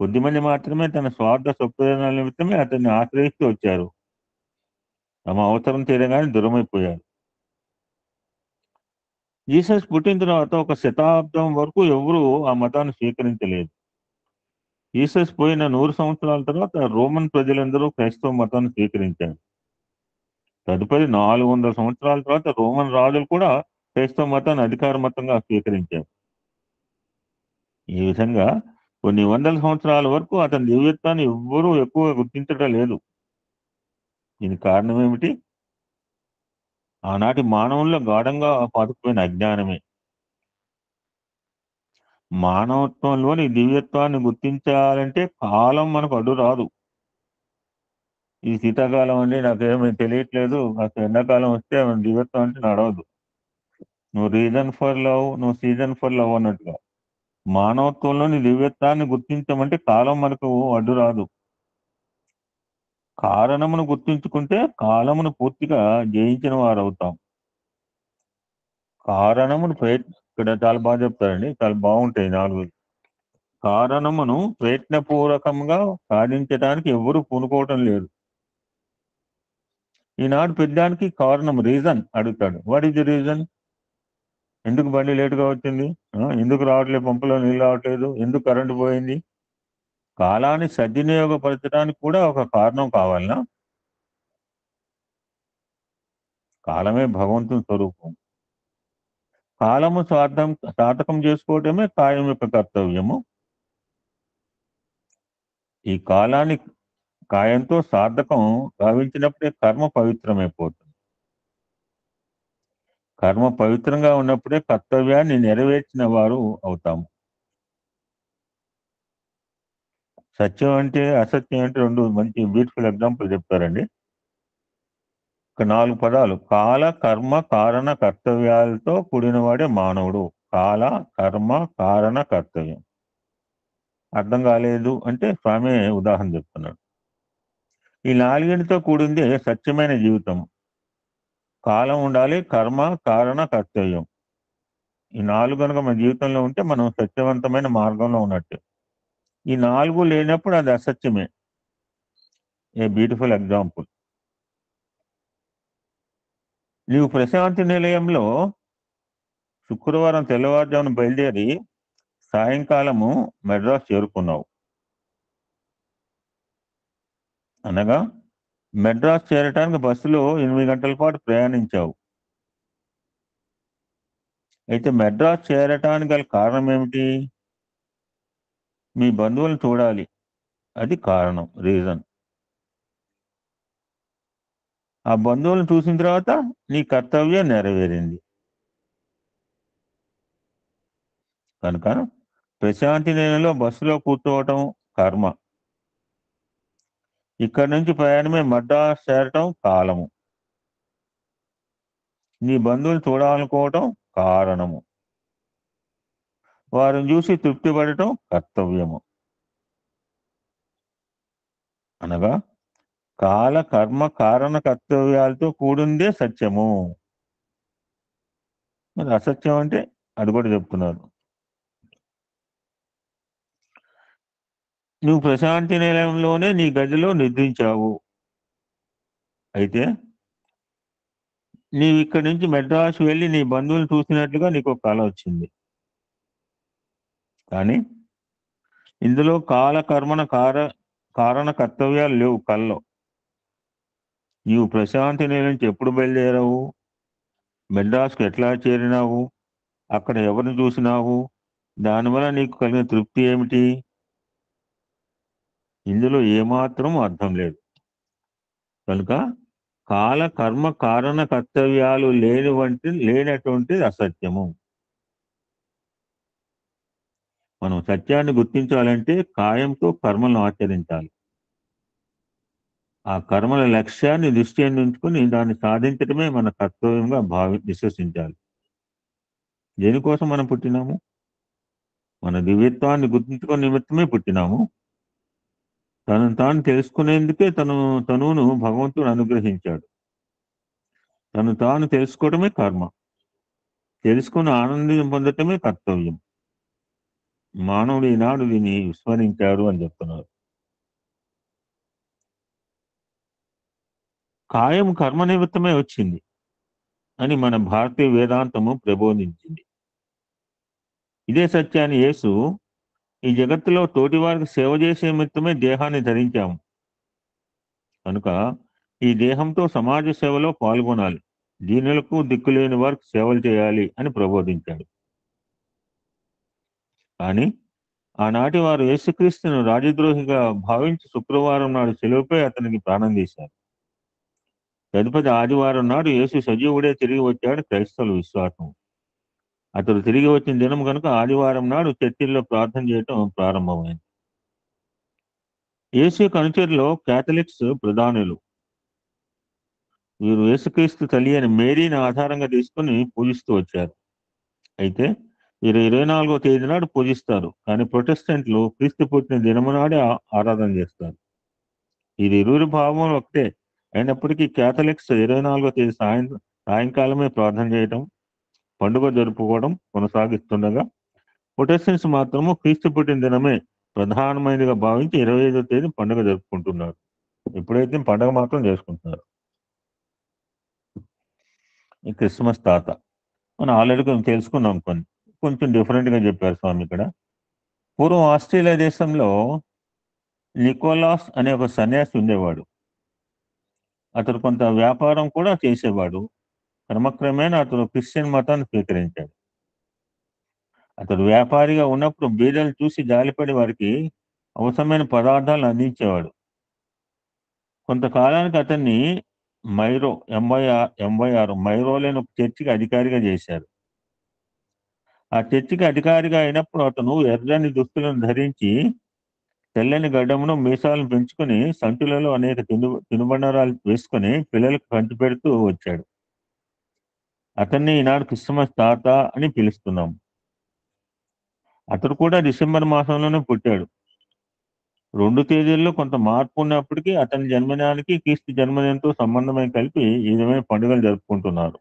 కొద్దిమంది మాత్రమే తన స్వార్థ స్వప్రయోజనాల నిమిత్తమే అతన్ని ఆశ్రయిస్తూ వచ్చారు. తమ అవసరం తీరగానే దూరమైపోయారు. జీసస్ పుట్టిన తర్వాత ఒక శతాబ్దం వరకు ఎవరూ ఆ మతాన్ని స్వీకరించలేదు. జీసస్ పోయిన 100 సంవత్సరాల తర్వాత రోమన్ ప్రజలందరూ క్రైస్తవ మతాన్ని స్వీకరించారు. తదుపరి 400 సంవత్సరాల తర్వాత రోమన్ రాజులు కూడా క్రైస్తవ మతాన్ని అధికార మతంగా స్వీకరించారు. ఈ విధంగా కొన్ని వందల సంవత్సరాల వరకు అతని దివ్యత్వాన్ని ఎవ్వరూ ఎక్కువగా గుర్తించడం లేదు. దీనికి కారణం ఏమిటి? ఆనాటి మానవుల్లో గాఢంగా పాతుకుపోయిన అజ్ఞానమే. మానవత్వంలోని దివ్యత్వాన్ని గుర్తించాలంటే కాలం మనకు అడ్డు రాదు. ఈ శీతాకాలం అండి నాకేమీ తెలియట్లేదు, నాకు ఎండాకాలం వస్తే దివ్యత్వం అంటే నడవదు. నువ్వు రీజన్ ఫర్ లవ్, నువ్వు సీజన్ ఫర్ లవ్ అన్నట్టుగా మానవత్వంలోని దివ్యత్వాన్ని గుర్తించమంటే కాలం మనకు అడ్డు రాదు. కారణమును గుర్తించుకుంటే కాలమును పూర్తిగా జయించిన వారు అవుతాం. కారణమును ఇక్కడ చాలా బాగా చెప్తారండి, చాలా బాగుంటాయి 4. కారణమును ప్రయత్నపూర్వకంగా సాధించడానికి ఎవరు పూనుకోవటం లేదు. ఈనాడు పెద్దానికి కారణం రీజన్ అడుగుతాడు. What is the reason? ఎందుకు బండి లేటుగా వచ్చింది? ఎందుకు రావట్లేదు, పంపులో నీళ్ళు రావట్లేదు, ఎందుకు కరెంటు పోయింది? కాలాన్ని సద్వినియోగపరచడానికి కూడా ఒక కారణం కావాలనా? కాలమే భగవంతుని స్వరూపం. కాలము సార్థకం చేసుకోవటమే కాయం యొక్క కర్తవ్యము. ఈ కాలాన్ని కాయంతో సార్థకం భావించినప్పుడే కర్మ పవిత్రమైపోతుంది. కర్మ పవిత్రంగా ఉన్నప్పుడే కర్తవ్యాన్ని నెరవేర్చిన వారు అవుతాము. సత్యం అంటే అసత్యం అంటే 2 మంచి బ్యూటిఫుల్ ఎగ్జాంపుల్ చెప్తారండి. ఒక 4 పదాలు: కాల, కర్మ, కారణ, కర్తవ్యాలతో కూడినవాడే మానవుడు. కాల, కర్మ, కారణ, కర్తవ్యం. అర్థం కాలేదు అంటే స్వామి ఉదాహరణ చెప్తున్నాడు. ఈ 4తో కూడిందే సత్యమైన జీవితం. కాలం ఉండాలి, కర్మ, కారణ, కర్తవ్యం. ఈ 4 కనుక మన జీవితంలో ఉంటే మనం సత్యవంతమైన మార్గంలో ఉన్నట్టు. ఈ 4 లేనప్పుడు అది అసత్యమే. A beautiful example. నీవు ప్రశాంతి నిలయంలో శుక్రవారం తెల్లవారుజామున బయలుదేరి సాయంకాలము మెడ్రాస్ చేరుకున్నావు. అనగా మెడ్రాస్ చేరటానికి బస్సులో 8 గంటల పాటు ప్రయాణించావు. అయితే మెడ్రాస్ చేరటానికి గల కారణం ఏమిటి? మీ బంధువులను చూడాలి. అది కారణం, రీజన్. ఆ బంధువులను చూసిన తర్వాత నీ కర్తవ్యం నెరవేరింది. కనుక ప్రశాంతి నిలయంలో బస్సులో కూర్చోవటం కర్మ. ఇక్కడి నుంచి ప్రయాణమే మద్రాసు చేరటం కాలము. నీ బంధువులు చూడాలనుకోవటం కారణము. వారిని చూసి తృప్తి పడటం కర్తవ్యము. అనగా కాల కర్మ కారణ కర్తవ్యాలతో కూడిందే సత్యము. మరి అసత్యం అంటే అది కూడా చెప్తున్నారు. నువ్వు ప్రశాంతి నిలయంలోనే నీ గదిలో నిద్రించావు. అయితే నీవు ఇక్కడి నుంచి మెడ్రాస్ వెళ్ళి నీ బంధువులు చూసినట్లుగా నీకు ఒక కళ వచ్చింది. కానీ ఇందులో కాల కర్మణ కారణ కర్తవ్యాలు లేవు కల్లో. నీవు ప్రశాంతి నిలయం నుంచి ఎప్పుడు బయలుదేరావు, మెడ్రాస్కు ఎట్లా చేరినావు, అక్కడ ఎవరిని చూసినావు, దానివల్ల నీకు కలిగిన తృప్తి ఏమిటి, ఇందులో ఏమాత్రం అర్థం లేదు. కనుక కాల కర్మ కారణ కర్తవ్యాలు లేనటువంటిది అసత్యము. మనం సత్యాన్ని గుర్తించాలంటే కాయంతో కర్మలను ఆచరించాలి. ఆ కర్మల లక్ష్యాన్ని దృష్టి ఉంచుకుని దాన్ని సాధించడమే మన కర్తవ్యంగా విశ్వసించాలి. దేనికోసం మనం పుట్టినాము? మన దివ్యత్వాన్ని గుర్తించుకునే నిమిత్తమే పుట్టినాము. తనను తాను తెలుసుకునేందుకే తనువును భగవంతుడు అనుగ్రహించాడు. తను తాను తెలుసుకోవడమే కర్మ, తెలుసుకుని ఆనందం పొందటమే కర్తవ్యం. మానవుడు ఈనాడు దీన్ని విస్మరించారు అని చెప్తున్నారు. కాయం కర్మ నిమిత్తమే వచ్చింది అని మన భారతీయ వేదాంతము ప్రబోధించింది. ఇదే సత్యాన్ని యేసు ఈ జగత్తులో తోటి వారికి సేవ చేసే నిమిత్తమే దేహాన్ని ధరించాము కనుక ఈ దేహంతో సమాజ సేవలో పాల్గొనాలి, దీనులకు దిక్కులేని వారికి సేవలు చేయాలి అని ప్రబోధించాడు. కానీ ఆనాటి వారు యేసుక్రీస్తును రాజద్రోహిగా భావించి శుక్రవారం నాడు సెలవుపై అతనికి ప్రాణం తీశారు. తదుపరి ఆదివారం నాడు యేసు సజీవుడే తిరిగి వచ్చాడు క్రైస్తవుల విశ్వాసం. అతడు తిరిగి వచ్చిన దినం కనుక ఆదివారం నాడు చర్చిల్లో ప్రార్థన చేయటం ప్రారంభమైంది. యేసు అనుచరులో క్యాథలిక్స్ ప్రధానులు. వీరు యేసుక్రీస్తు తల్లి అని మేరీని ఆధారంగా తీసుకుని పూజిస్తూ వచ్చారు. అయితే వీరు 24వ తేదీ నాడు పూజిస్తారు. కానీ ప్రొటెస్టెంట్లు క్రీస్తు పుట్టిన దినము నాడే ఆరాధన చేస్తారు. ఇది ఇరువురి భావం ఒకటే అయినప్పటికీ క్యాథలిక్స్ 24వ తేదీ సాయంకాలమే ప్రార్థన చేయటం, పండుగ జరుపుకోవడం కొనసాగిస్తుండగా ప్రొటెస్టెంట్స్ మాత్రము క్రీస్తు పుట్టిన దినమే ప్రధానమైనదిగా భావించి 25వ తేదీ పండుగ జరుపుకుంటున్నారు. ఎప్పుడైతే పండుగ మాత్రం చేసుకుంటున్నారు. ఈ క్రిస్మస్ తాత మనం ఆల్రెడీ కొంచెం తెలుసుకున్నాం, కొంచెం డిఫరెంట్గా చెప్పారు స్వామి ఇక్కడ. పూర్వం ఆస్ట్రేలియా దేశంలో నికోలాస్ అనే ఒక సన్యాసి ఉండేవాడు. అతడు కొంత వ్యాపారం కూడా చేసేవాడు. క్రమక్రమేణా అతడు క్రిస్టియన్ మతాన్ని స్వీకరించాడు. అతడు వ్యాపారిగా ఉన్నప్పుడు బీదలు చూసి జాలిపడి వారికి అవసరమైన పదార్థాలను అందించేవాడు. కొంతకాలానికి అతన్ని మైరో MYR మైరోలేని ఒక చర్చికి అధికారిగా చేశారు. ఆ చర్చికి అధికారిగా అయినప్పుడు అతను ఎర్రని దుస్తులను ధరించి తెల్లని గడ్డమును మీసాలను పెంచుకొని సంచులలో అనేక తినుబండారాలు వేసుకొని పిల్లలకు కంటి పెడుతూ వచ్చాడు. అతన్ని ఈనాడు క్రిస్మస్ తాత అని పిలుస్తున్నాం. అతడు కూడా డిసెంబర్ మాసంలోనే పుట్టాడు. 2 తేదీల్లో కొంత మార్పు ఉన్నప్పటికీ అతని జన్మదినానికి క్రీస్తు జన్మదినంతో సంబంధమై కలిపి ఈ విధమైన పండుగలు జరుపుకుంటున్నారు.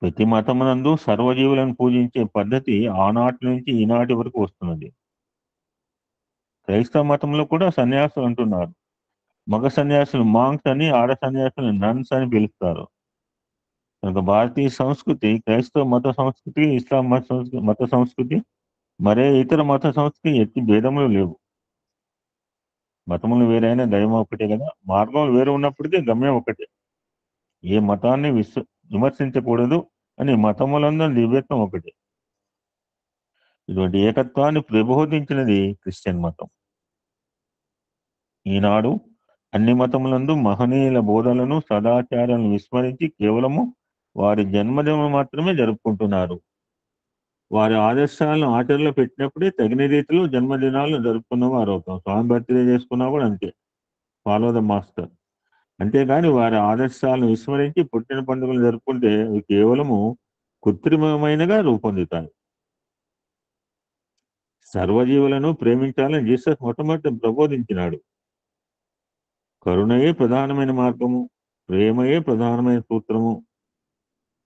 ప్రతి మతమునందు సర్వజీవులను పూజించే పద్ధతి ఆనాటి నుంచి ఈనాటి వరకు వస్తున్నది. క్రైస్తవ మతంలో కూడా సన్యాసులు అంటున్నారు. మగ సన్యాసులు మాంక్స్ అని, ఆడ సన్యాసులు నన్స్ అని పిలుస్తారు. కనుక భారతీయ సంస్కృతి, క్రైస్తవ మత సంస్కృతి, ఇస్లాం మత సంస్కృతి, మరే ఇతర మత సంస్కృతి ఎట్టి భేదములు లేవు. మతములు వేరైనా దైవం ఒకటే కదా. మార్గములు వేరు ఉన్నప్పటికీ గమ్యం ఒకటే. ఏ మతాన్ని విమర్శించకూడదు అని మతములందరూ దివ్యత్వం ఒకటే. ఇటువంటి ఏకత్వాన్ని ప్రబోధించినది క్రిస్టియన్ మతం. ఈనాడు అన్ని మతములందు మహనీయుల బోధలను, సదాచారాలను విస్మరించి కేవలము వారి జన్మదినం మాత్రమే జరుపుకుంటున్నారు. వారి ఆదర్శాలను ఆచరణలో పెట్టినప్పుడే తగిన రీతిలో జన్మదినాలను జరుపుకున్న వారు అవుతాం. స్వామి బర్త్డే చేసుకున్నా కూడా అంతే, ఫాలో ద మాస్టర్. అంతేగాని వారి ఆదర్శాలను విస్మరించి పుట్టిన పండుగలు జరుపుకుంటే అవి కేవలము కృత్రిమమైనగా రూపొందుతాయి. సర్వజీవులను ప్రేమించాలని జీసస్ మొట్టమొదటి ప్రబోధించినాడు. కరుణయే ప్రధానమైన మార్గము, ప్రేమయే ప్రధానమైన సూత్రము.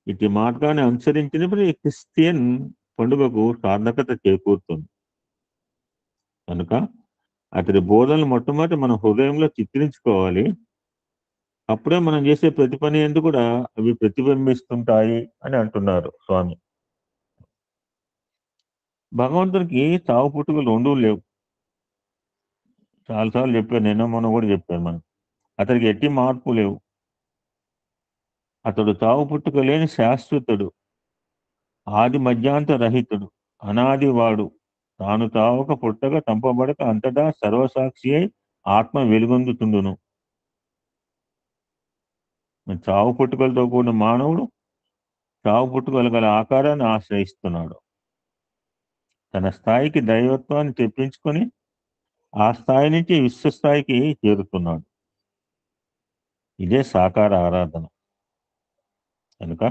ఇటు మార్గాన్ని అనుసరించినప్పుడు ఈ క్రిస్టియన్ పండుగకు సార్థకత చేకూరుతుంది. కనుక అతడి బోధనలు మొట్టమొదటి మన హృదయంలో చిత్రించుకోవాలి. అప్పుడే మనం చేసే ప్రతి పని ఎందుకు కూడా అవి ప్రతిబింబిస్తుంటాయి అని అంటున్నారు స్వామి. భగవంతునికి చావు పుట్టుకలు రెండూ లేవు. చాలాసార్లు చెప్పాను, నిన్న మొన్న కూడా చెప్పాను మనం. అతనికి ఎట్టి మార్పు లేవు. అతడు చావు పుట్టుక లేని శాశ్వతుడు, ఆది మధ్యాంత రహితుడు, అనాది వాడు, తాను తావక పుట్టక తంపబడక అంతటా సర్వసాక్షి అయి ఆత్మ వెలుగొందుతుండును. చావు పుట్టుకలతో కూడిన మానవుడు చావు పుట్టుకలు గల ఆకారాన్ని ఆశ్రయిస్తున్నాడు. తన స్థాయికి దైవత్వాన్ని తెప్పించుకొని ఆ స్థాయి నుంచి విశ్వస్థాయికి చేరుతున్నాడు. ఇదే సాకార ఆరాధన. కనుక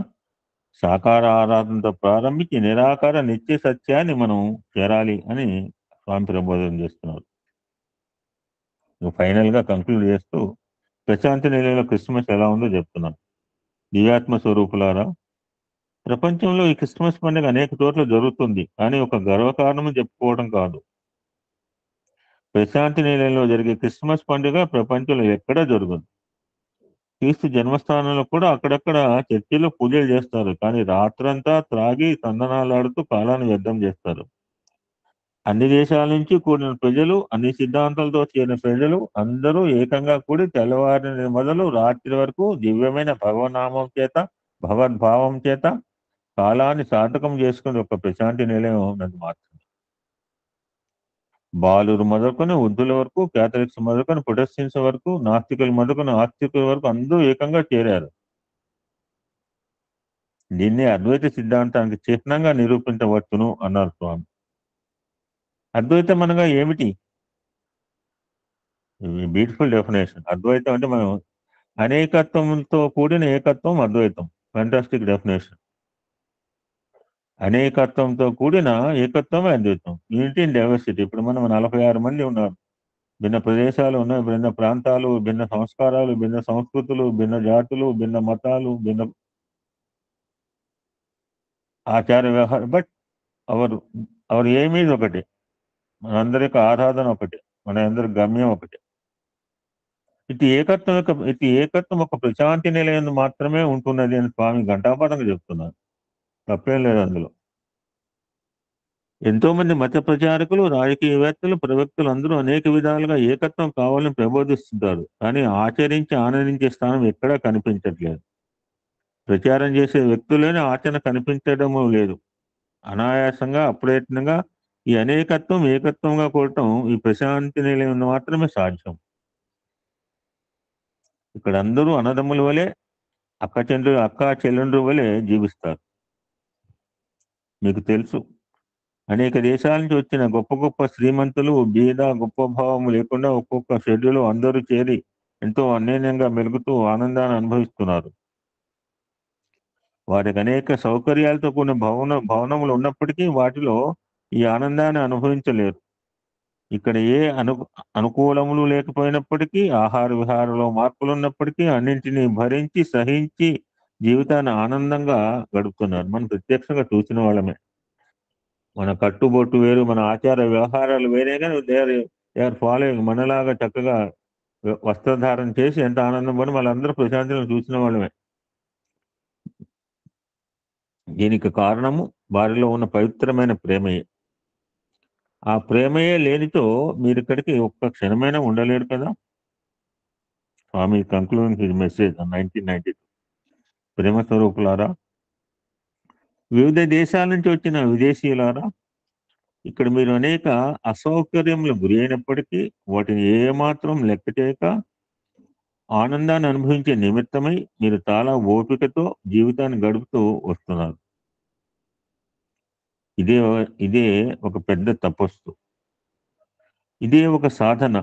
సాకార ఆరాధనతో ప్రారంభించి నిరాకార నిత్య సత్యాన్ని మనం చేరాలి అని స్వామి ప్రబోధన చేస్తున్నారు. ఫైనల్ గా కంక్లూడ్ చేస్తూ ప్రశాంతి నిలయంలో క్రిస్మస్ ఎలా ఉందో చెప్తున్నాను. దివ్యాత్మ స్వరూపులారా, ప్రపంచంలో ఈ క్రిస్మస్ పండుగ అనేక చోట్ల జరుగుతుంది, కానీ ఒక గర్వకారణం చెప్పుకోవడం కాదు. ప్రశాంతి నిలయంలో జరిగే క్రిస్మస్ పండుగ ప్రపంచంలో ఎక్కడా జరుగుతుంది. క్రీస్తు జన్మస్థానంలో కూడా అక్కడక్కడ చర్చిలో పూజలు చేస్తారు, కానీ రాత్రంతా త్రాగి సందనాలాడుతూ కాలాన్ని వ్యర్థం చేస్తారు. అన్ని దేశాల నుంచి కూడిన ప్రజలు, అన్ని సిద్ధాంతాలతో చేరిన ప్రజలు అందరూ ఏకంగా కూడి తెల్లవారిన మొదలు రాత్రి వరకు దివ్యమైన భగవన్నామం చేత, భగవద్భావం చేత కాలాన్ని సార్థకం చేసుకుని ఒక ప్రశాంతి నిలయం ఉన్నది మాత్రమే. బాలురు మొదలుకొని వృద్ధుల వరకు, క్యాథలిక్స్ మొదలుకొని ప్రొటెస్టెంట్స్ వరకు, నాస్తికులు మొదలుకొని ఆస్తికుల వరకు అందరూ ఏకంగా చేరారు. దీన్ని అద్వైత సిద్ధాంతానికి చిహ్నంగా నిరూపించవచ్చును అన్నారు స్వామి. అద్వైతం అనగా ఏమిటి? Beautiful definition. అద్వైతం అంటే మనం అనేకత్వంతో కూడిన ఏకత్వం అద్వైతం. Fantastic definition. అనేకత్వంతో కూడిన ఏకత్వమే అద్వైతం. Unity in diversity. ఇప్పుడు మనం 46 మంది ఉన్నారు. భిన్న ప్రదేశాలు ఉన్నాయి, భిన్న ప్రాంతాలు, భిన్న సంస్కారాలు, భిన్న సంస్కృతులు, భిన్న జాతులు, భిన్న మతాలు, భిన్న ఆచార వ్యవహారం, బట్ అవర్ అవర్ ఏమీ ఒకటి. మనందరి యొక్క ఆరాధన ఒకటి, మన అందరి గమ్యం ఒకటి. ఇటు ఏకత్వం ఒక ప్రశాంతి నిలయం మాత్రమే ఉంటున్నది అని స్వామి ఘంటాపథంగా చెప్తున్నారు. తప్పేం లేదు అందులో. ఎంతో మంది మత ప్రచారకులు, రాజకీయవేత్తలు, ప్రవక్తలు అందరూ అనేక విధాలుగా ఏకత్వం కావాలని ప్రబోధిస్తుంటారు, కానీ ఆచరించి ఆనందించే స్థానం ఎక్కడా కనిపించట్లేదు. ప్రచారం చేసే వ్యక్తులనే ఆచరణ కనిపించడము లేదు. అనాయాసంగా, అప్రయత్నంగా ఈ అనేకత్వం ఏకత్వంగా కూడటం ఈ ప్రశాంతి నిలయం మాత్రమే సాధ్యం. ఇక్కడ అందరూ అన్నదమ్ముల వలె, అక్క చెల్లెండ్రు వలె జీవిస్తారు. మీకు తెలుసు, అనేక దేశాల నుంచి వచ్చిన గొప్ప గొప్ప శ్రీమంతులు బీద గొప్ప భావం లేకుండా ఒక్కొక్క షెడ్యూలో అందరూ చేరి ఎంతో అన్యోన్యంగా మెలుగుతూ ఆనందాన్ని అనుభవిస్తున్నారు. వారికి అనేక సౌకర్యాలతో కూడిన భవనములు ఉన్నప్పటికీ వాటిలో ఈ ఆనందాన్ని అనుభవించలేరు. ఇక్కడ ఏ అనుకూలములు లేకపోయినప్పటికీ, ఆహార విహారంలో మార్పులు ఉన్నప్పటికీ అన్నింటినీ భరించి సహించి జీవితాన్ని ఆనందంగా గడుపుతున్నారు. మనం ప్రత్యక్షంగా చూసిన వాళ్ళమే. మన కట్టుబొట్టు వేరు, మన ఆచార వ్యవహారాలు వేరే, కానీ దే ఆర్ ఫాలోయింగ్. మనలాగా చక్కగా వస్త్రధారణ చేసి ఎంత ఆనందం పడి వాళ్ళందరూ ప్రశాంతంగా చూసిన వాళ్ళమే. దీనికి కారణము వారిలో ఉన్న పవిత్రమైన ప్రేమయే. ఆ ప్రేమయే లేనితో మీరు ఇక్కడికి ఒక్క క్షణమైనా ఉండలేరు కదా. స్వామి కంక్లూడింగ్ హిజ్ మెసేజ్ 1992. ప్రేమ స్వరూపులారా, వివిధ దేశాల నుంచి వచ్చిన విదేశీయులారా, ఇక్కడ మీరు అనేక అసౌకర్యములు గురి అయినప్పటికీ వాటిని ఏమాత్రం లెక్క చేయక ఆనందాన్ని అనుభవించే నిమిత్తమై మీరు చాలా ఓపికతో జీవితాన్ని గడుపుతూ వస్తున్నారు. ఇదే ఒక పెద్ద తపస్సు. ఇదే ఒక సాధన.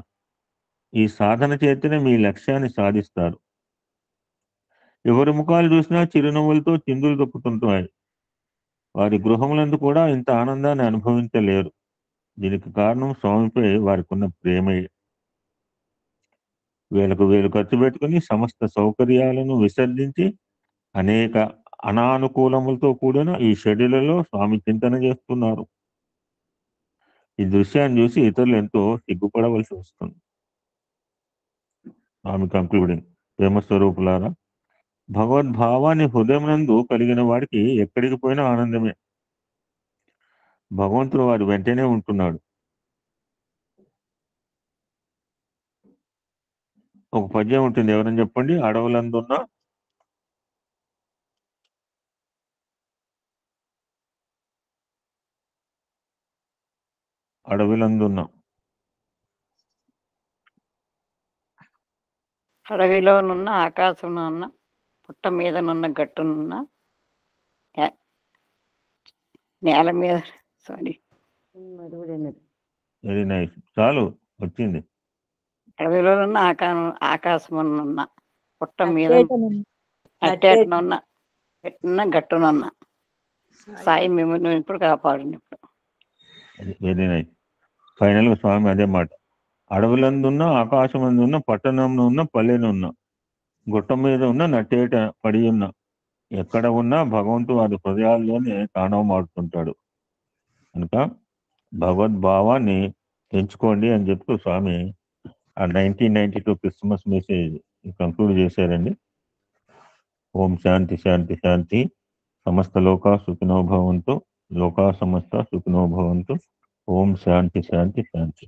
ఈ సాధన చేతనే మీ లక్ష్యాన్ని సాధిస్తారు. ఎవరి ముఖాలు చూసినా చిరునవ్వులతో చిందులు తొక్కుతుంటాయి. వారి గృహములందు కూడా ఇంత ఆనందాన్ని అనుభవించలేరు. దీనికి కారణం స్వామిపై వారికి ఉన్న ప్రేమే. వేలకు వేలు ఖర్చు పెట్టుకుని సమస్త సౌకర్యాలను విసర్జించి అనేక అనానుకూలములతో కూడిన ఈ షెడ్యూల్లో స్వామి చింతన చేస్తున్నారు. ఈ దృశ్యాన్ని చూసి ఇతరులు ఎంతో సిగ్గుపడవలసి వస్తుంది. స్వామి కంక్లూడింగ్. ప్రేమ స్వరూపులారా, భగవద్భావాన్ని హృదయం నందు కలిగిన వాడికి ఎక్కడికి పోయినా ఆనందమే. భగవంతుడు వారి వెంటనే ఉంటున్నాడు. ఒక పద్యం ఉంటుంది, ఎవరని చెప్పండి. అడవులందున్న అడవిలోనున్న ఆకాశమునున్న పుట్ట మీదనున్న గట్టునున్న నేల మీద వెరీ నైస్, చాలు వచ్చింది. అడవిలోనున్న ఆకాశమునున్న పుట్ట మీద అట్టేటనున్న గట్టునున్న సాయి మిమ్మల్ని ఇప్పుడు కాపాడండి. ఇప్పుడు వెరీ నైస్. ఫైనల్ గా స్వామి అదే మాట. అడవులందున్న ఆకాశమందున్న పట్టణంలో ఉన్న పల్లెనున్న గుట్ట మీద ఉన్న నట్టేట పడి ఉన్న ఎక్కడ ఉన్నా భగవంతుడు వారి హృదయాల్లోనే తాండవమాడుతుంటాడు. కనుక భగవద్భావాన్ని ఎంచుకోండి అని చెప్తూ స్వామి ఆ 1992 క్రిస్మస్ మెసేజ్ కంక్లూడ్ చేశారండి. ఓం శాంతి శాంతి శాంతి. సమస్త లోకా సుఖినో భవంతు. లోకా సమస్త సుఖినో భవంతు. ఓం శాంతి శాంతి శాంతి.